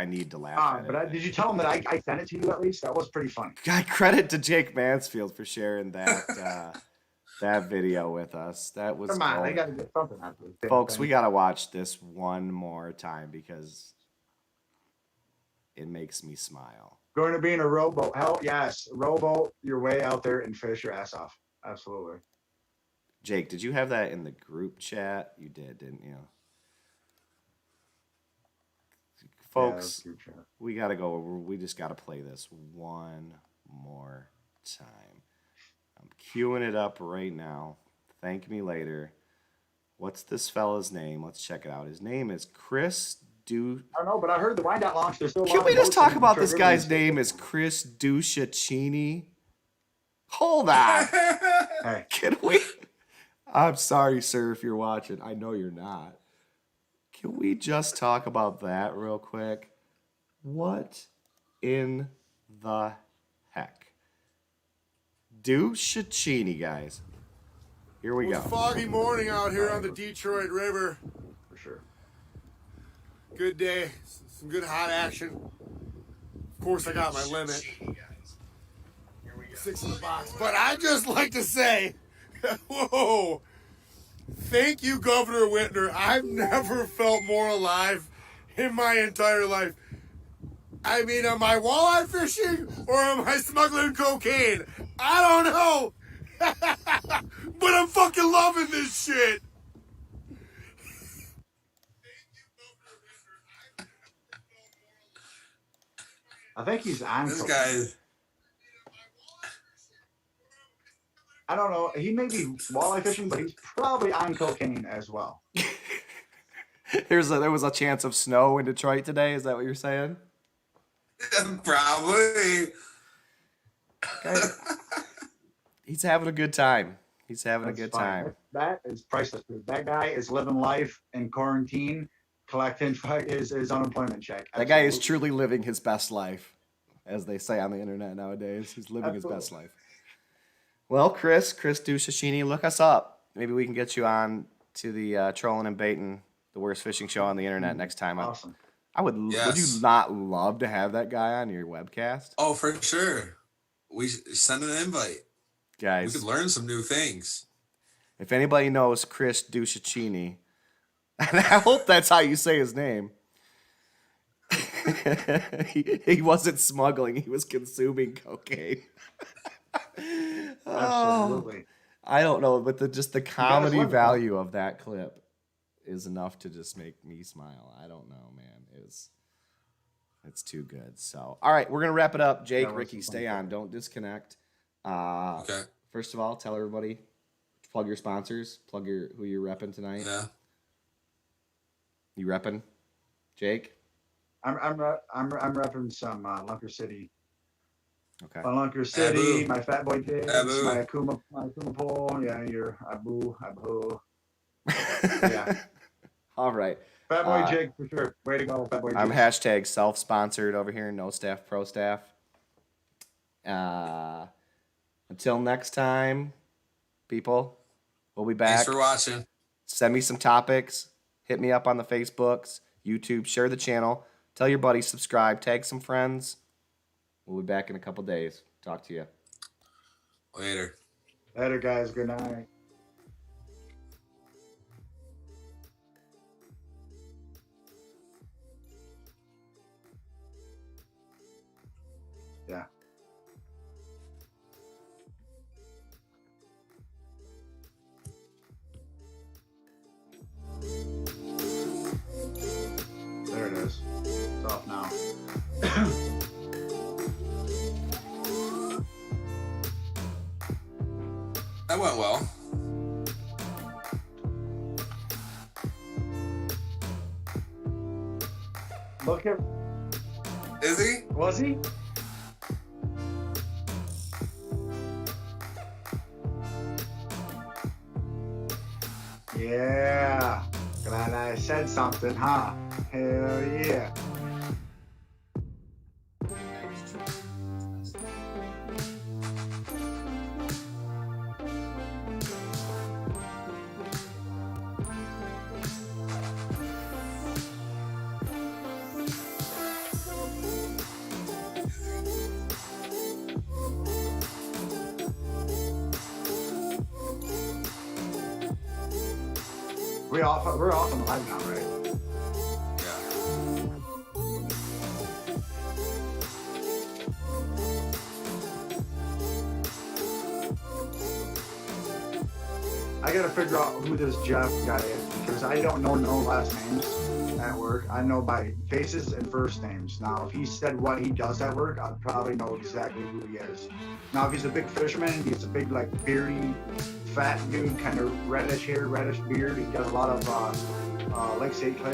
need to laugh at it. Did you tell him that I sent it to you at least? That was pretty funny. God, credit to Jake Mansfield for sharing that that video with us. That was Come on, gold. they got to get something out of it. Folks, we got to watch this one more time because it makes me smile. Going to be in a rowboat. Hell yes, rowboat your way out there and fish your ass off. Absolutely. Jake, did you have that in the group chat? You did, didn't you? Folks, Yeah, that's we got to go. We just got to play this one more time. I'm queuing it up right now. Thank me later. What's this fella's name? Let's check it out. His name is Chris I don't know, but I heard the wind-out launch. There's still. Can we just talk about this guy's name is Chris Ducicini? Hold on. Hey, Can we? I'm sorry, sir, if you're watching. I know you're not. Can we just talk about that real quick? What in the heck? Ducicini, guys. Here we It go. was a foggy morning out here on the Detroit River. for sure. Good day, some good hot action. Of course, I got my limit. 6 in the box. But I just like to say, whoa, thank you, Governor Whitner. I've never felt more alive in my entire life. I mean, am I walleye fishing or am I smuggling cocaine? I don't know. But I'm fucking loving this shit. I think he's on. This cocaine. guy. I don't know. He may be walleye fishing, but he's probably on cocaine as well. There was a chance of snow in Detroit today. Is that what you're saying? Probably. Okay. He's having a good time. He's having That's a good fine. time. That is priceless. That guy is living life in quarantine, collecting his unemployment check. That guy is Absolutely. truly living his best life, as they say on the internet nowadays. He's living his best life. Well, Chris Dushashini, look us up. Maybe we can get you on to the Trollin and Baitin, the worst fishing show on the internet next time. Awesome. I would. Would you Yes. not love to have that guy on your webcast, Oh, for sure. We send an invite. We guys? could learn some new things. If anybody knows Chris Dushashini, and I hope that's how you say his name. he wasn't smuggling; he was consuming cocaine. Absolutely. I don't know, but just the comedy live value of that clip is enough to just make me smile. I don't know, man. It's too good. So, all right, we're gonna wrap it up. Jake, That was Ricky, some stay fun. on. Don't disconnect. Okay. First of all, tell everybody, plug your sponsors, plug who you're repping tonight. Yeah. You repping, Jake? I'm repping some Lunker City. Okay. Lunker City, Abu. my Fat Boy Jigs, Abu. my Akuma pole. Yeah, your Abu. Yeah. All right. Fat Boy Jig for sure. Way to go, Fat Boy Jig. I'm hashtag self-sponsored over here. No staff, pro staff. Until next time, people, we'll be back. Thanks for watching. Send me some topics. Hit me up on the Facebooks, YouTube. Share the channel. Tell your buddies, subscribe, tag some friends. We'll be back in a couple days. Talk to you. Later. Later, guys. Good night. Yeah. There it is. It's off now. That went well. Look at. Is he? Was he? Yeah. Glad I said something, huh? Hell yeah. We're off on the live now, right? Yeah. I gotta figure out who this Jeff guy is because I don't know no last names at work. I know by faces and first names. Now, if he said what he does at work, I'd probably know exactly who he is. Now, if he's a big fisherman, he's a big, like, beardy, fat dude, kind of reddish hair, reddish beard. He does a lot of Lake St. Clair